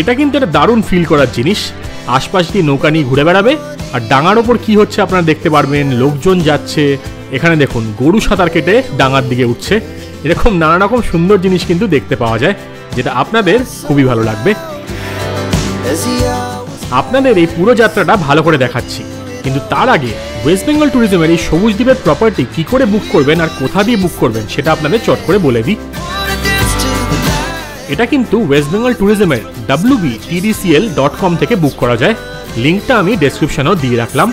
[SPEAKER 3] এটা কিন্তু একটা দারুণ ফিল করার জিনিস। আশপাশ দিয়ে নৌকা নিয়ে ঘুরে বেড়াবে, আর ডাঙার ওপর কি হচ্ছে আপনারা দেখতে পারবেন, লোকজন যাচ্ছে। এখানে দেখুন গরু সাঁতার কেটে ডাঙার দিকে উঠছে। এরকম নানা রকম সুন্দর জিনিস কিন্তু দেখতে পাওয়া যায়, যেটা আপনাদের খুবই ভালো লাগবে। আপনাদের এই পুরো যাত্রাটা ভালো করে দেখাচ্ছি, কিন্তু তার আগে ওয়েস্ট বেঙ্গল ট্যুরিজমের এই সবুজ দ্বীপের প্রপার্টি কি করে বুক করবেন আর কোথা দিয়ে বুক করবেন সেটা আপনাদের চট করে বলে দিই। এটা কিন্তু ওয়েস্ট বেঙ্গল ট্যুরিজমের wbtdcl.com থেকে বুক করা যায়। লিঙ্কটা আমি ডেসক্রিপশনেও দিয়ে রাখলাম।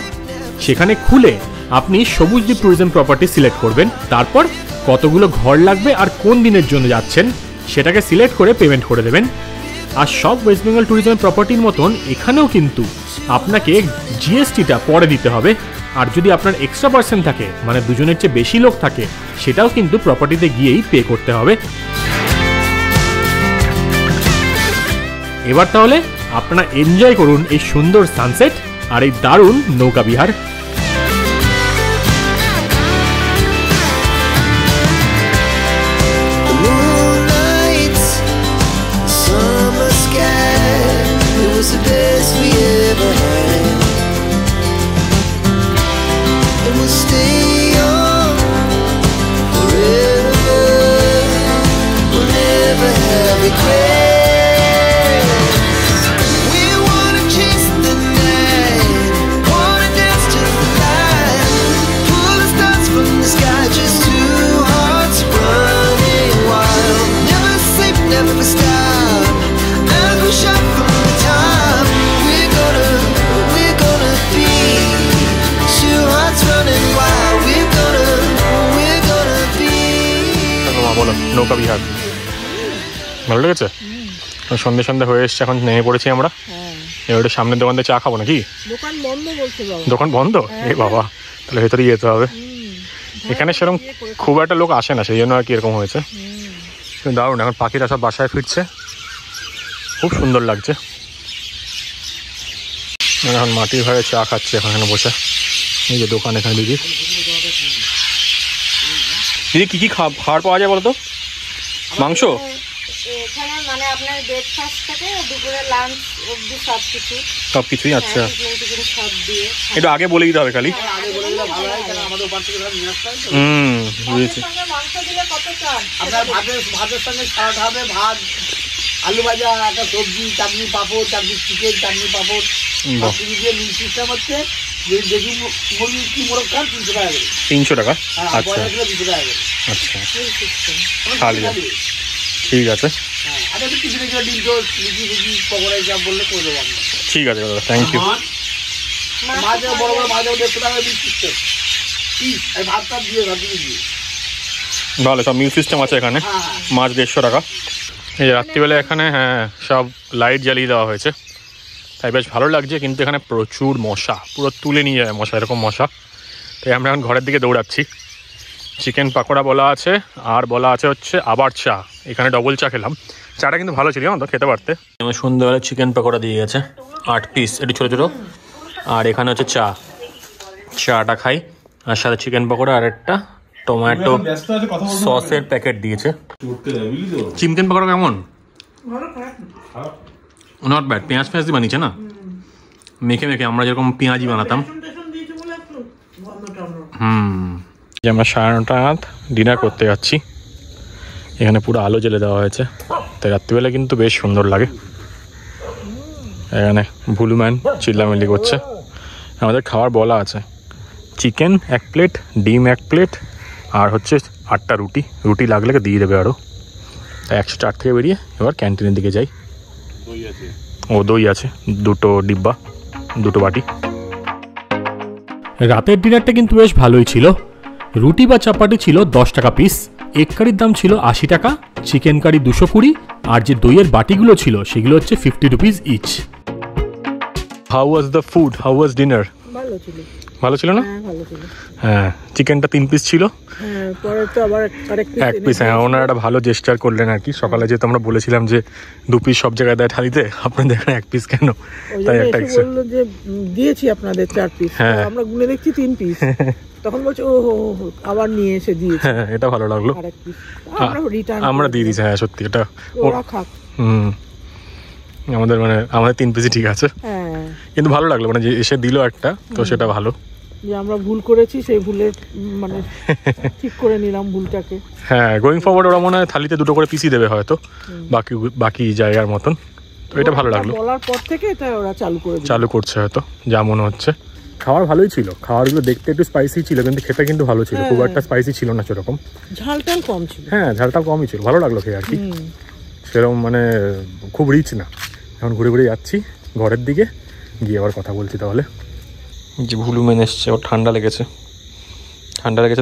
[SPEAKER 3] সেখানে খুলে আপনি সবুজ দ্বীপ ট্যুরিজম প্রপার্টি সিলেক্ট করবেন, তারপর কতগুলো ঘর লাগবে আর কোন দিনের জন্য যাচ্ছেন সেটাকে সিলেক্ট করে পেমেন্ট করে দেবেন। আর সব ওয়েস্ট বেঙ্গল ট্যুরিজম প্রপার্টির মতন এখানেও কিন্তু আপনাকে জিএসটিটা পরে দিতে হবে। আর যদি আপনার এক্সট্রা পার্সেন্ট থাকে, মানে 2 জনের চেয়ে বেশি লোক থাকে, সেটাও কিন্তু প্রপার্টিতে গিয়েই পে করতে হবে। এবার তাহলে আপনারা এনজয় করুন এই সুন্দর সানসেট আর এই দারুণ নৌকা বিহার। নৌকা বিহার ভালো লেগেছে? সন্ধ্যে সন্ধ্যে হয়ে এসছে, এখন নেমে পড়েছি আমরা। এবার সামনের দোকান থেকে চা খাবো নাকি?
[SPEAKER 2] দোকান বন্ধ বলছে বাবা।
[SPEAKER 3] দোকান বন্ধ? এ বাবা, তাহলে ভেতরেই যেতে হবে। এখানে সেরকম খুব একটা লোক আসে না, সেই জন্য আর কি এরকম হয়েছে। দারুণ, এখন পাখিরা সব বাসায় ফিরছে, খুব সুন্দর লাগছে। এখন মাটির ঘরে চা খাচ্ছে এখানে বসে। এই যে দোকান এখানে দিদি। দিদি কি কি খাবার পাওয়া যায় বলতো? মাংস?
[SPEAKER 5] এখানে মানে আপনার ব্রেকফাস্ট থেকে দুপুরে লাঞ্চ অবধি
[SPEAKER 3] সবকিছুই। আচ্ছা,
[SPEAKER 5] সব দিয়ে
[SPEAKER 3] একটু আগে বলে দিতে হবে খালি। বুঝেছি।
[SPEAKER 5] মাংস দিলে কত চান?
[SPEAKER 2] আপনার ভাতের সঙ্গে সালাড হবে, ভাত, আলু ভাজা, একটা সবজি, চাটনি, পাঁপড়, চাটনি চিকেন, চাটনি, পাঁপড়, সবকিছু দিয়ে মিল সিস্টেম হচ্ছে। দেখি মুরগি কি মোরগ খান 300 টাকা করে।
[SPEAKER 3] 300 টাকা? আচ্ছা
[SPEAKER 2] 200 টাকা করে।
[SPEAKER 3] আচ্ছা, খালি ঠিক আছে। ঠিক আছে দাদা, থ্যাংক ইউ।
[SPEAKER 2] মাছ বড় বড় মাছ 150 টাকা মিল সিস্টেম। ভাত দিয়ে
[SPEAKER 3] ভালো সব মিল সিস্টেম আছে এখানে। মাছ 150 টাকা। এই রাত্রিবেলা এখানে হ্যাঁ সব লাইট জ্বালিয়ে দেওয়া হয়েছে, তাই বেশ ভালো লাগছে। কিন্তু এখানে প্রচুর মশা, পুরো তুলে নিয়ে যায় মশা, এরকম মশা। তাই আমরা এখন ঘরের দিকে দৌড়াচ্ছি। চিকেন পাকোড়া বলা আছে, আর বলা আছে হচ্ছে আবার চা। এখানে ডবল চা খেলাম, চাটা কিন্তু ভালো ছিল, তো খেতে পারতে। আমার সন্ধ্যাবেলা চিকেন পাকোড়া দিয়ে গেছে 8 পিস, একটু ছোটো ছোটো। আর এখানে হচ্ছে চাটা খাই, আর সাথে চিকেন পাকোড়া আর একটা টমেটো সসের প্যাকেট দিয়েছে। চিকেন পাকোড়া কেমন? Not bad. পেঁয়াজ দিয়ে বানিয়েছে না, মেখে মেখে আমরা যেরকম পেঁয়াজি বানাতাম। আমরা 9:30 ডিনার করতে যাচ্ছি। এখানে পুরো আলো জ্বেলে দেওয়া হয়েছে, তাই রাত্রিবেলা কিন্তু বেশ সুন্দর লাগে। এখানে ভুলুম্যান চিল্লামিল্লি করছে। আমাদের খাবার বলা আছে চিকেন 1 প্লেট, ডিম 1 প্লেট, আর হচ্ছে 8টা রুটি লাগলে দিয়ে দেবে আরও। তাই 104 থেকে বেরিয়ে এবার ক্যান্টিনের দিকে যাই। দই আছে 2 ডিব্বা, 2 বাটি।
[SPEAKER 1] রাতের ডিনারটা কিন্তু বেশ ভালোই ছিল। রুটি বা চাপাটি ছিল 10 টাকা পিস, এগ কারির দাম ছিল 80 টাকা, চিকেন কারি 220, আর যে দইয়ের বাটিগুলো ছিল সেগুলো হচ্ছে 50 rupees each.
[SPEAKER 3] How was the food, how was dinner? ভালো ছিল না? হ্যাঁ, চিকেনটা 3 পিস ছিল, এক পিস। হ্যাঁ, ওনারা একটা ভালো জেস্টার করলেন আর কি। সকালে যেহেতু আমরা বলেছিলাম যে 2 পিস সব জায়গায় দেয় থালিতে, আপনাদের এখানে 1 পিস কেন, তাই একটা
[SPEAKER 6] বললো যে দিয়েছি আপনাদের 4 পিস, আমরা গুনে দেখছি 3 পিস। তখন বলছে ও আবার নিয়ে এসে দিয়েছে।
[SPEAKER 3] হ্যাঁ, এটা ভালো লাগলো। আমরা দিয়ে দিয়েছি। হ্যাঁ সত্যি, এটা
[SPEAKER 6] ওরা খাক।
[SPEAKER 3] আমাদের 3 পিসই ঠিক আছে, কিন্তু ভালো লাগলো মানে যে এসে দিল একটা, তো সেটা ভালো।
[SPEAKER 6] যে আমরা ভুল করেছি, সেই ভুলের মানে ঠিক করে নিলাম ভুলটাকে।
[SPEAKER 3] হ্যাঁ, গোয়িং ফরওয়ার্ড ওরা মনে হয় থালিতে 2 করে পিসই দেবে হয়তো, বাকি জায়গার মতন। তো এটা ভালো লাগলো।
[SPEAKER 6] বলার পর থেকে এটা ওরা চালু করছে
[SPEAKER 3] হয়তো, যা মনে হচ্ছে। খাবার ভালোই ছিল, খাবারগুলো দেখতে একটু স্পাইসি ছিল, কিন্তু খেতে কিন্তু ভালো ছিল। খুব একটা স্পাইসি ছিল না সেরকম,
[SPEAKER 6] ঝালটাল কম ছিল।
[SPEAKER 3] হ্যাঁ, ঝালটাল কমই ছিল, ভালো লাগলো খেয়ে আর কি। সেরকম মানে খুব রিচ না। এখন ঘুরে ঘুরে যাচ্ছি ঘরের দিকে, গিয়ে আবার কথা বলছি তাহলে। যে ভুলুম্যান এসছে, ওর ঠান্ডা লেগেছে,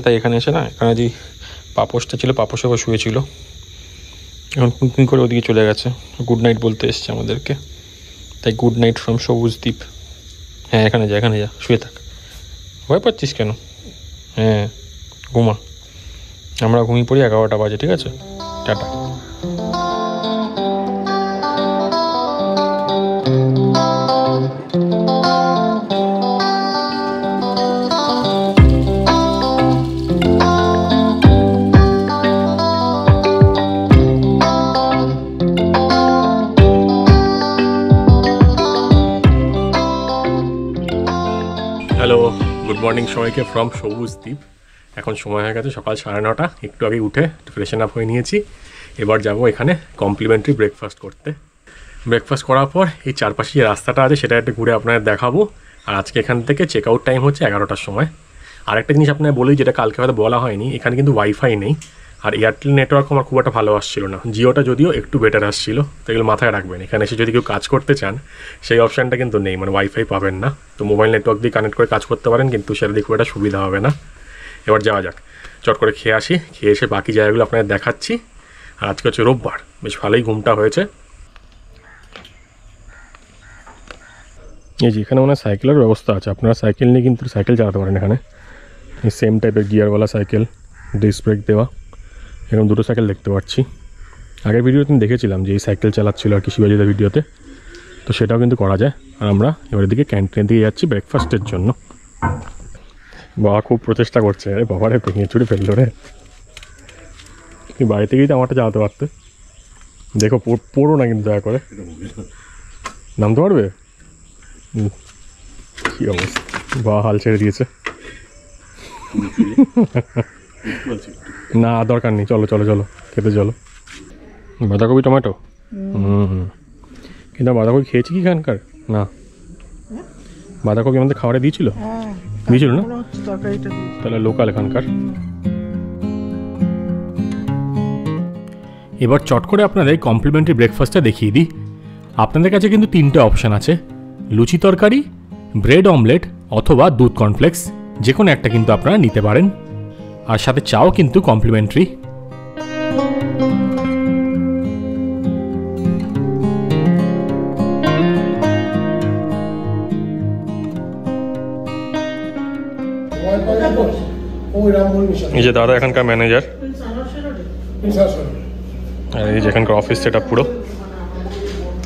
[SPEAKER 3] তাই এখানে এসে না, এখানে যে পাপোশটা ছিল, পাপোশে ও শুয়েছিল। এখন কুঁকুই করে ওদিকে চলে গেছে, গুড নাইট বলতে এসছে আমাদেরকে। তাই গুড নাইট ফ্রম সবুজদ্বীপ। হ্যাঁ, এখানে যা, শুয়ে থাক। ভয় পাচ্ছিস কেন? হ্যাঁ, ঘুমা। আমরা ঘুমিয়ে পড়ি 11টা বাজে, ঠিক আছে? টাটা। হ্যালো, গুড মর্নিং সবাইকে ফ্রম সবুজদ্বীপ। এখন সময় হয়ে গেছে সকাল 9:30। একটু আগে উঠে একটু ফ্রেশন আপ হয়ে নিয়েছি। এবার যাব এখানে কমপ্লিমেন্টারি ব্রেকফাস্ট করতে। ব্রেকফাস্ট করার পর এই চারপাশে যে রাস্তাটা আছে সেটা একটু ঘুরে আপনাদের দেখাবো। আর আজকে এখান থেকে চেক আউট টাইম হচ্ছে 11টার সময়। আর একটা জিনিস আপনার বলি, যেটা কালকে হয়তো বলা হয়নি, এখানে কিন্তু ওয়াইফাই নেই। আর এয়ারটেল নেটওয়ার্ক আমার খুব একটা ভালো আসছিল না, জিওটা যদিও একটু বেটার আসছিল। তো এগুলো মাথায় রাখবেন, এখানে এসে যদি কেউ কাজ করতে চান সেই অপশানটা কিন্তু নেই, মানে ওয়াইফাই পাবেন না। তো মোবাইল নেটওয়ার্ক দিয়ে কানেক্ট করে কাজ করতে পারেন, কিন্তু সেটা দিয়ে খুব একটা সুবিধা হবে না। এবার যাওয়া যাক, চট করে খেয়ে আসি, খেয়ে এসে বাকি জায়গাগুলো আপনাদের দেখাচ্ছি। আর আজকে হচ্ছে রোববার, বেশ ভালোই ঘুমটা হয়েছে। এই যে এখানে মনে হয় সাইকেলের ব্যবস্থা আছে, আপনারা সাইকেল নিয়ে কিন্তু সাইকেল চালাতে পারেন এখানে। এই সেম টাইপের গিয়ারওয়ালা সাইকেল, ডিস্ক ব্রেক দেওয়া, এরকম 2টো সাইকেল দেখতে পাচ্ছি। আগের ভিডিওতে আমি দেখেছিলাম যে এই সাইকেল চালাচ্ছিল আর কি শিবাজিদের ভিডিওতে, তো সেটাও কিন্তু করা যায়। আর আমরা এবারের দিকে ক্যান্টিনের দিকে যাচ্ছি ব্রেকফাস্টের জন্য। বাবা খুব প্রচেষ্টা করছে, আরে বাবারে ভেঙে চুড়ে ফেললো রে। তুমি বাড়ি থেকেই তো আমারটা চালাতে পারতে। দেখো পড়ো না কিন্তু দয়া করে, নামতে পারবে? কি অবস্থা, বা হাল ছেড়ে দিয়েছে। না দরকার নেই, চলো চলো চলো খেতে চলো। বাঁধাকপি টমেটো, কিন্তু বাঁধাকপি খেয়েছি কি এখানকার? না, বাঁধাকপি আমাদের খাবারে দিয়েছিল না? তাহলে লোকাল এখানকার।
[SPEAKER 1] এবার চট করে আপনাদের কমপ্লিমেন্টারি ব্রেকফাস্টটা দেখিয়ে দিই। আপনাদের কাছে কিন্তু 3টে অপশান আছে, লুচি তরকারি, ব্রেড অমলেট অথবা দুধ কর্নফ্লেক্স, যে কোনো একটা কিন্তু আপনারা নিতে পারেন। আর সাথে চাও কিন্তু কমপ্লিমেন্টারি।
[SPEAKER 3] এই যে দাদা এখানকার ম্যানেজার, আর এই যে এখানকার অফিস সেট আপ পুরো,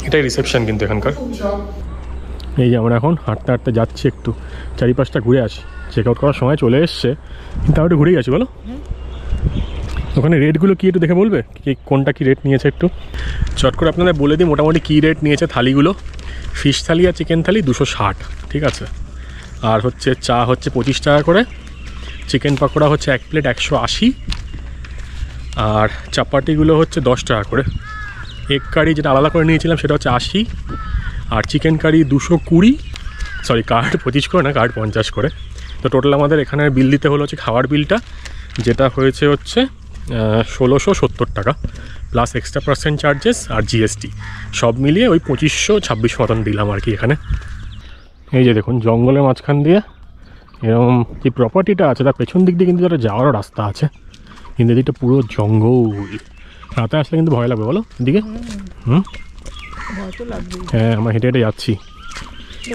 [SPEAKER 3] এটাই রিসেপশন কিন্তু এখানকার। এই যে আমরা এখন হাঁটতে হাঁটতে যাচ্ছি, একটু চারিপাশটা ঘুরে আসি। চেক আউট করার সময় চলে এসছে, কিন্তু আমি একটু ঘুরেই গেছি। বলো ওখানে রেটগুলো কি একটু দেখে বলবে, কি কোনটা কি রেট নিয়েছে একটু চট করে আপনাদের বলে দিই। মোটামুটি কী রেট নিয়েছে থালিগুলো। ফিশ থালি আর চিকেন থালি 260, ঠিক আছে। আর হচ্ছে চা হচ্ছে 25 টাকা করে, চিকেন পকোড়া হচ্ছে 1 প্লেট 180, আর চাপাটিগুলো হচ্ছে 10 টাকা করে। এগ কারি যেটা আলাদা করে নিয়েছিলাম সেটা হচ্ছে 80, আর চিকেন কারি 220, সরি কার্ড 25 করে না, কার্ড 50 করে। তো টোটাল আমাদের এখানে বিল দিতে হলো হচ্ছে খাওয়ার বিলটা, যেটা হয়েছে হচ্ছে 1670 টাকা, প্লাস এক্সট্রা পার্সেন্ট চার্জেস আর জিএসটি সব মিলিয়ে ওই 2526 মতন দিলাম আর কি এখানে। এই যে দেখুন জঙ্গলের মাঝখান দিয়ে এরকম যে প্রপার্টিটা আছে তার পেছন দিক দিয়ে কিন্তু একটা যাওয়ারও রাস্তা আছে, কিন্তু এদিকটা পুরো জঙ্গল। রাতে আসলে কিন্তু ভয় লাগবে বলো এদিকে। হ্যাঁ আমরা হেঁটে হেঁটে যাচ্ছি,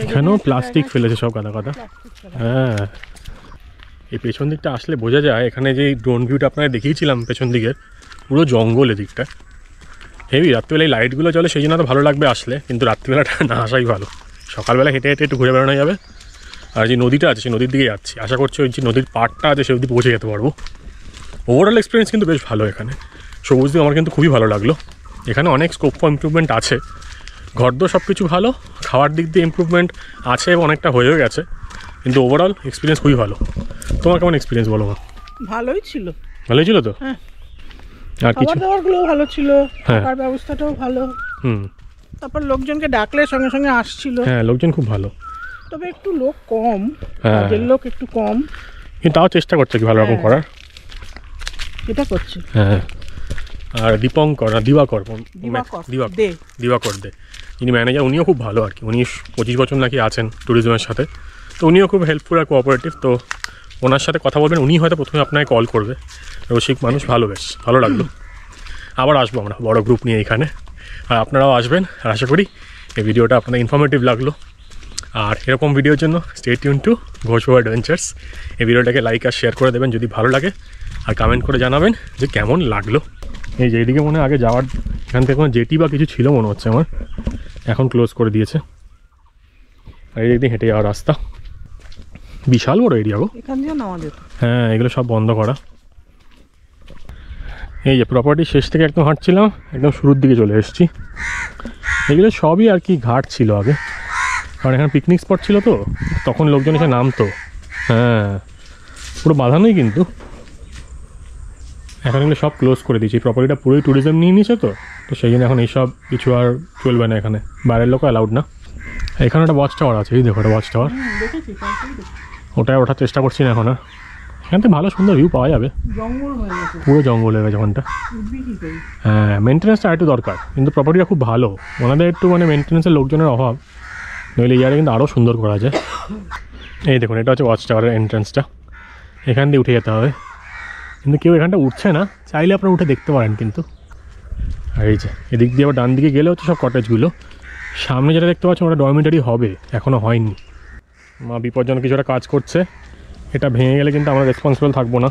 [SPEAKER 3] এখানেও প্লাস্টিক ফেলেছে সব গাদা গাদা। হ্যাঁ এই পেছন দিকটা আসলে বোঝা যায়, এখানে যে ড্রোন ভিউটা আপনারা দেখিয়েছিলাম পেছন দিকের, পুরো জঙ্গল এদিকটা। হেভি রাত্রিবেলা এই লাইটগুলো চলে সেই জন্য তো ভালো লাগবে আসলে, কিন্তু রাত্রিবেলাটা না আসাই ভালো। সকালবেলা হেঁটে হেঁটে একটু ঘুরে বেড়ানো যাবে। আর যে নদীটা আছে সেই নদীর দিকে যাচ্ছি, আশা করছি ওই যে নদীর পাড়টা আছে সে অবধি পৌঁছে যেতে পারবো। ওভারঅল এক্সপিরিয়েন্স কিন্তু বেশ ভালো এখানে, সবুজ দিয়ে আমার কিন্তু খুবই ভালো লাগলো। এখানে অনেক স্কোপ ফর ইমপ্রুভমেন্ট আছে, ঘরদোর সব কিছু ভালো, খাওয়ার দিক দিয়ে ইমপ্রুভমেন্ট আছে এবং অনেকটা হয়েও গেছে, কিন্তু ওভারঅল এক্সপিরিয়েন্স খুবই ভালো। তোমার কেমন এক্সপিরিয়েন্স বলো?
[SPEAKER 6] ভালোই ছিল।
[SPEAKER 3] ভালোই ছিল তো?
[SPEAKER 6] হ্যাঁ,
[SPEAKER 3] আর কিছু
[SPEAKER 6] খাবার দাবারগুলো ভালো ছিল, থাকার ব্যবস্থাটাও ভালো। তারপর লোকজনকে ডাকলে সঙ্গে সঙ্গে আসছিল।
[SPEAKER 3] হ্যাঁ লোকজন খুব ভালো,
[SPEAKER 6] তবে একটু লোক কম, কাজের লোক একটু কম,
[SPEAKER 3] কিন্তু তাও চেষ্টা করছে কি ভালো রকম করার,
[SPEAKER 6] এটা করছে।
[SPEAKER 3] হ্যাঁ আর দিবাকর দে যিনি ম্যানেজার, উনিও খুব ভালো আর কি। উনি 25 বছর নাকি আছেন ট্যুরিজমের সাথে, তো উনিও খুব হেল্পফুল আর কোঅপারেটিভ। তো ওনার সাথে কথা বলবেন, উনি হয়তো প্রথমে আপনাকে কল করবে। রসিক মানুষ, ভালো, বেশ ভালো লাগলো। আবার আসবো আমরা বড় গ্রুপ নিয়ে এখানে, আর আপনারাও আসবেন। আর আশা করি এই ভিডিওটা আপনাদের ইনফরমেটিভ লাগলো। আর এরকম ভিডিওর জন্য stay tune to Ghosh adventures. এই ভিডিওটাকে লাইক আর শেয়ার করে দেবেন যদি ভালো লাগে, আর কমেন্ট করে জানাবেন যে কেমন লাগলো। এই যে এইদিকে মনে আগে যাওয়ার, এখান থেকে কোনো জেটি বা কিছু ছিল মনে হচ্ছে আমার, এখন ক্লোজ করে দিয়েছে। আর এই দিক হেঁটে যাওয়ার রাস্তা, বিশাল বড় এরিয়া গো।
[SPEAKER 6] এখান দিয়ে নামা যেত।
[SPEAKER 3] হ্যাঁ এগুলো সব বন্ধ করা। এই যে প্রপার্টির শেষ থেকে একদম হাঁটছিলাম, একদম শুরুর দিকে চলে এসেছি। এগুলো সবই আর কি ঘাট ছিল আগে, কারণ এখানে পিকনিক স্পট ছিল তো, তখন লোকজন এসে নামতো। হ্যাঁ পুরো বাঁধানোই, কিন্তু এখন এগুলো সব ক্লোজ করে দিয়েছি। প্রপার্টিটা পুরোই ট্যুরিজম নিয়ে নিয়েছে তো, সেই জন্য এখন এইসব কিছু আর চলবে না এখানে, বাইরের লোকও অ্যালাউড না। এখানে একটা ওয়াচ টাওয়ার আছে, এই দেখো একটা ওয়াচ টাওয়ার, ওটাই ওঠার চেষ্টা করছি না এখন। এখান থেকে ভালো সুন্দর ভিউ পাওয়া যাবে, পুরো জঙ্গল হয়ে গেছে ওখানটা। হ্যাঁ মেনটেন্যান্সটা একটু দরকার, কিন্তু প্রপার্টিটা খুব ভালো। ওনাদের একটু মানে মেনটেন্যান্সের লোকজনের অভাব, নইলে ইয়ারে কিন্তু আরও সুন্দর করা যায়। এই দেখুন এটা হচ্ছে ওয়াচ টাওয়ারের এন্ট্রান্সটা, এখান দিয়ে উঠে যেতে হবে, কিন্তু কেউ এখানটা উঠছে না। চাইলে আপনারা উঠে দেখতে পারেন কিন্তু। আর এই যে এদিক দিয়ে আবার ডান দিকে গেলে হচ্ছে সব কটেজগুলো। সামনে যেটা দেখতে পাচ্ছেন ওটা ডরমিটারি হবে, এখনও হয়নি। মা বিপজ্জনক কিছু একটা কাজ করছে, এটা ভেঙে গেলে কিন্তু আমরা রেসপন্সিবল থাকবো না।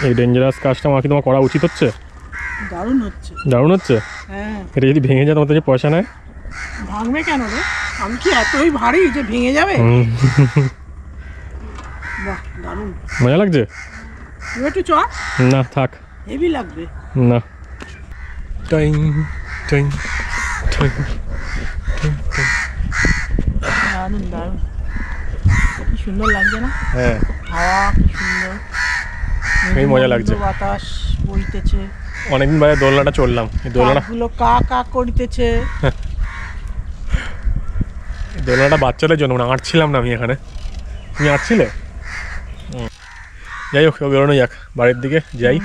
[SPEAKER 3] এই ডেঞ্জারাস কাজটা আমার কি তোমার করা উচিত হচ্ছে?
[SPEAKER 6] দারুণ হচ্ছে।
[SPEAKER 3] দারুণ হচ্ছে?
[SPEAKER 6] হ্যাঁ।
[SPEAKER 3] এটা যদি ভেঙে যায় তোমার যে পয়সা নেয়?
[SPEAKER 6] ভাঙবে কেন রে? আমি কি এতই ভারী যে ভেঙে যাবে? বাহ দারুণ,
[SPEAKER 3] মজা লাগছে?
[SPEAKER 6] তুই একটু চ।
[SPEAKER 3] না থাক,
[SPEAKER 6] হেভি লাগবে
[SPEAKER 3] না। Time time time.
[SPEAKER 6] দারুণ দারুণ, কি সুন্দর লাগছে না?
[SPEAKER 3] হ্যাঁ
[SPEAKER 6] হাওয়া কি সুন্দর,
[SPEAKER 3] এই মজা লাগছে।
[SPEAKER 6] বাতাস বইতেছে।
[SPEAKER 3] অনেকদিন বাইরে দোলনাটা চললাম, এই
[SPEAKER 6] দোলনাগুলো কা কা করিতেছে।
[SPEAKER 3] দোলনাটা বাচ্চাদের জন্য, মানে আঁটছিলাম না আমি এখানে। তুমি আঁটছিলে? যাই হোক বেরোনো যাক, বাড়ির দিকে যাই।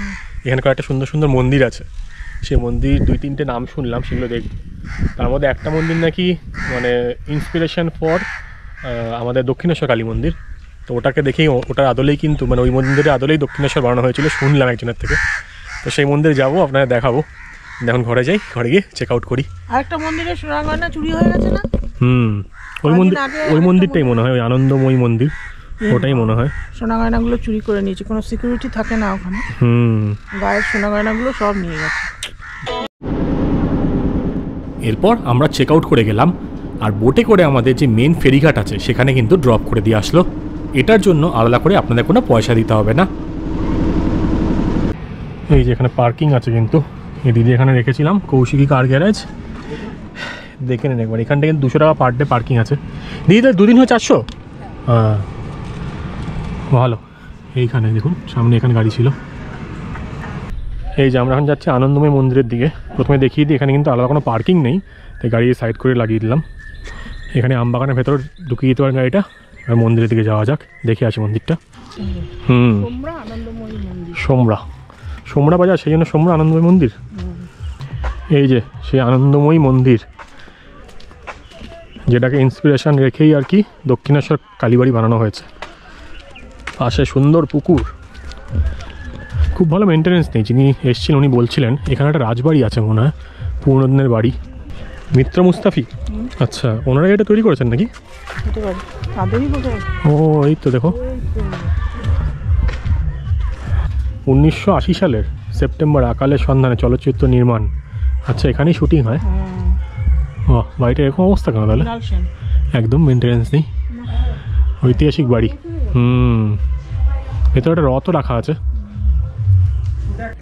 [SPEAKER 3] এখানে কয়েকটা সুন্দর সুন্দর মন্দির আছে, সেই মন্দির 2-3টে নাম শুনলাম, সেগুলো দেখব। তার মধ্যে একটা মন্দির নাকি মানে ইন্সপিরেশন ফর আমাদের দক্ষিণেশ্বর কালী মন্দির। তো ওটাকে দেখেই, ওটার আদলেই কিন্তু মানে ওই মন্দিরের আদলেই দক্ষিণেশ্বর বানানো হয়েছিল শুনলাম একজনের থেকে। তো সেই মন্দিরে যাবো, আপনাদের দেখাবো। এখন ঘরে যাই, ঘরে গিয়ে চেক আউট করি।
[SPEAKER 6] আরেকটা মন্দিরে সোনাগয়না চুরি হয়ে গেছে না?
[SPEAKER 3] ওই মন্দিরটাই মনে হয়, ওই আনন্দময়ী মন্দির, ওটাই মনে হয়।
[SPEAKER 6] সোনা গয়নাগুলো চুরি করে নিয়েছে, কোনো সিকিউরিটি থাকে না ওখানে, গায়ের সোনা গয়নাগুলো সব নিয়ে গেছে।
[SPEAKER 1] এরপর আমরা চেক আউট করে গেলাম, আর বোটে করে আমাদের যে মেন ফেরিঘাট আছে সেখানে কিন্তু ড্রপ করে দিয়ে আসলো। এটার জন্য আলাদা করে আপনাদের কোনো পয়সা দিতে হবে না।
[SPEAKER 3] এই যে এখানে পার্কিং আছে, কিন্তু এই দিদি এখানে রেখেছিলাম, কৌশিকী কার গ্যারেজ, দেখে নেন একবার। এখান থেকে 200 টাকা পার ডে পার্কিং আছে। দিদি তাহলে 2 দিন হয় 400? হ্যাঁ, ভালো। এইখানে দেখুন সামনে এখানে গাড়ি ছিল। এই যে আমরা এখন যাচ্ছি আনন্দময় মন্দিরের দিকে। প্রথমে দেখিয়ে দিই, এখানে কিন্তু আলাদা কোনো পার্কিং নেই, তাই গাড়ি সাইড করে লাগিয়ে দিলাম। এখানে আমবাগানের ভেতর ঢুকিয়ে দিতে পারেন গাড়িটা। আর মন্দিরের দিকে যাওয়া যাক, দেখে আসি মন্দিরটা। সোমরা বাজার, সেই জন্য সোমরা আনন্দময় মন্দির। এই যে সেই আনন্দময়ী মন্দির, যেটাকে ইন্সপিরেশন রেখেই আর কি দক্ষিণেশ্বর কালীবাড়ি বানানো হয়েছে। পাশে সুন্দর পুকুর, খুব ভালো মেনটেনেন্স নেই। যিনি এসেছিলেন উনি বলছিলেন এখানে একটা রাজবাড়ি আছে মনে হয়, পুরনো দিনের বাড়ি। মিত্র মুস্তাফি, আচ্ছা, ওনারা এটা তৈরি করেছেন নাকি? ও এই তো দেখো, 1980 সালের সেপ্টেম্বর আকালের সন্ধানে চলচ্চিত্র নির্মাণ। আচ্ছা, এখানেই শুটিং হয়। ও, বাড়িটা এরকম অবস্থা কেন তাহলে? একদম মেনটেনেন্স নেই, ঐতিহাসিক বাড়ি। ভেতরে একটা রথও রাখা আছে।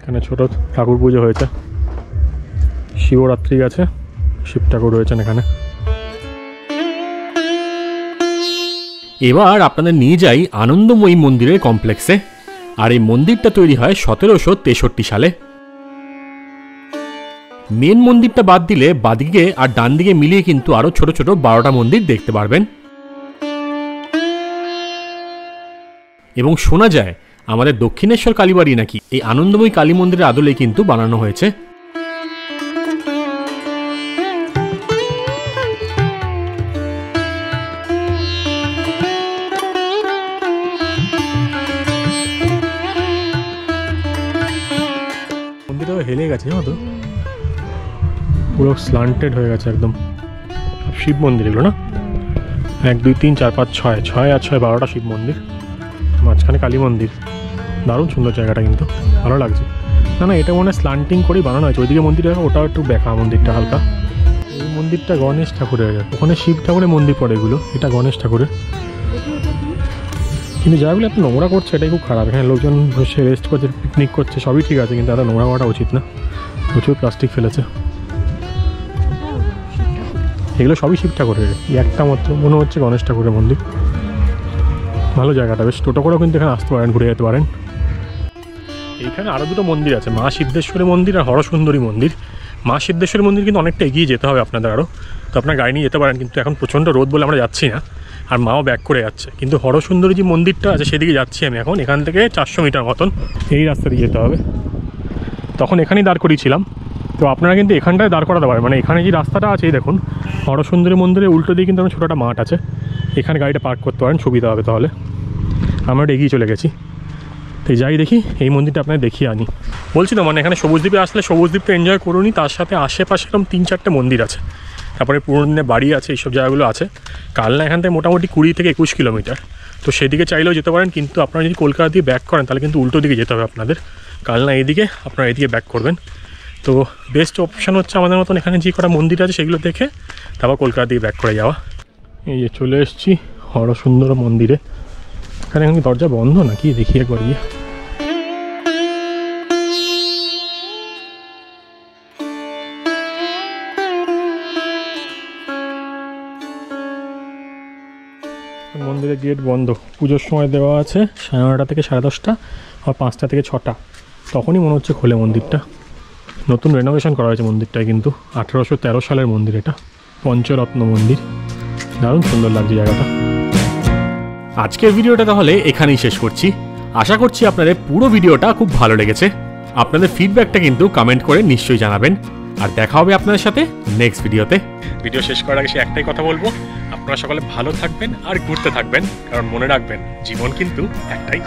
[SPEAKER 3] এখানে ছোট ঠাকুর পুজো হয়েছে, শিবরাত্রি আছে, শিব ঠাকুর রয়েছেন এখানে।
[SPEAKER 1] এবার আপনাদের নিয়ে যাই আনন্দময়ী মন্দিরের কমপ্লেক্সে। আর এই মন্দিরটা তৈরি হয় 1763 সালে। মেন মন্দিরটা বাদ দিলে বাদিকে আর ডান দিকে মিলিয়ে কিন্তু আরো ছোট ছোট 12টা মন্দির দেখতে পারবেন। এবং শোনা যায় আমাদের দক্ষিণেশ্বর কালীবাড়ি নাকি এই আনন্দময়ী কালী মন্দিরের আদলে কিন্তু বানানো হয়েছে।
[SPEAKER 3] মন্দিরটা হেলে গেছে জানো তো, পুরো স্লান্টেড হয়ে গেছে একদম। শিব মন্দির এগুলো না, 1 2 3 4 5 6 6 আর 6 12টা শিব মন্দির, মাঝখানে কালী মন্দির। দারুণ সুন্দর জায়গাটা, কিন্তু ভালো লাগছে। না না, এটা মনে হয় স্লান্টিং করেই বানানো হয়েছে। ওইদিকে মন্দির, ওটাও একটু বেঁকা মন্দিরটা হালকা। এই মন্দিরটা গণেশ ঠাকুরের, ওখানে শিব ঠাকুরের মন্দির পড়ে এগুলো, এটা গণেশ ঠাকুরের। কিন্তু জায়গাগুলো এত নোংরা করছে, এটাই খুব খারাপ। এখানে লোকজন বসে রেস্ট করছে, পিকনিক করছে, সবই ঠিক আছে, কিন্তু এত নোংরা করাটা উচিত না। প্রচুর প্লাস্টিক ফেলেছে। এগুলো সবই শিব ঠাকুরের, একটা মাত্র মনে হচ্ছে গণেশ ঠাকুরের মন্দির। ভালো জায়গাটা, বেশ। টোটো করেও কিন্তু এখানে আসতে পারেন, ঘুরে যেতে পারেন। এইখানে আরও 2টো মন্দির আছে, মা সিদ্ধেশ্বরী মন্দির আর হরসুন্দরী মন্দির। মা সিদ্ধেশ্বরী মন্দির কিন্তু অনেকটা এগিয়ে যেতে হবে আপনাদের আরও, তো আপনার গাড়ি নিয়ে যেতে পারেন, কিন্তু এখন প্রচণ্ড রোদ বলে আমরা যাচ্ছি না, আর মাও ব্যাক করে যাচ্ছে। কিন্তু হরসুন্দরী যে মন্দিরটা আছে সেদিকে যাচ্ছি আমি এখন। এখান থেকে 400 মিটার মতন এই রাস্তা দিয়ে যেতে হবে। তখন এখানেই দাঁড় করিয়েছিলাম, তো আপনারা কিন্তু এখানটায় দাঁড় করাতে পারেন। মানে এখানে যে রাস্তাটা আছে, এই দেখুন, হরসুন্দরী মন্দিরের উল্টো দিয়ে কিন্তু ছোটো একটা মাঠ আছে, এখানে গাড়িটা পার্ক করতে পারেন, সুবিধা হবে। তাহলে আমরা এগিয়ে চলে গেছি। তো যাই দেখি এই মন্দিরটা আপনাদের দেখিয়ে আনি। বলছি তো, মানে এখানে সবুজদ্বীপে আসলে সবুজদ্বীপটা এনজয় করুনই, তার সাথে আশেপাশে এরকম 3-4টে মন্দির আছে, তারপরে পুরনো দিনের বাড়ি আছে, এইসব জায়গাগুলো আছে। কালনা এখান থেকে মোটামুটি 20 থেকে 21 কিলোমিটার, তো সেদিকে চাইলেও যেতে পারেন। কিন্তু আপনারা যদি কলকাতা দিয়ে ব্যাক করেন তাহলে কিন্তু উল্টো দিকে যেতে হবে আপনাদের। কালনা এইদিকে, আপনারা এইদিকে ব্যাক করবেন। তো বেস্ট অপশান হচ্ছে আমাদের মতন এখানে যে কটা মন্দির আছে সেগুলো দেখে তারপর কলকাতা দিয়ে ব্যাক করে যাওয়া। এই যে চলে এসেছি হরসুন্দর মন্দিরে। এখানে এখন দরজা বন্ধ নাকি, দেখি একবার গিয়ে। মন্দিরের গেট বন্ধ, পুজোর সময় দেওয়া আছে 9:30 থেকে 10:30, আর 5টা থেকে 6টা, তখনই মনে হচ্ছে খোলে মন্দিরটা। নতুন রেনোভেশন করা হয়েছে মন্দিরটায়, কিন্তু 1813 সালের মন্দির এটা, পঞ্চরত্ন মন্দির। দারুণ সুন্দর লাগছে জায়গাটা।
[SPEAKER 1] আজকের ভিডিওটা তাহলে এখানেই শেষ করছি। আশা করছি আপনাদের পুরো ভিডিওটা খুব ভালো লেগেছে। আপনাদের ফিডব্যাকটা কিন্তু কমেন্ট করে নিশ্চয়ই জানাবেন, আর দেখা হবে আপনাদের সাথে নেক্সট ভিডিওতে।
[SPEAKER 3] ভিডিও শেষ করার আগে সে একটাই কথা বলবো, আপনারা সকলে ভালো থাকবেন আর ঘুরতে থাকবেন, কারণ মনে রাখবেন জীবন কিন্তু একটাই।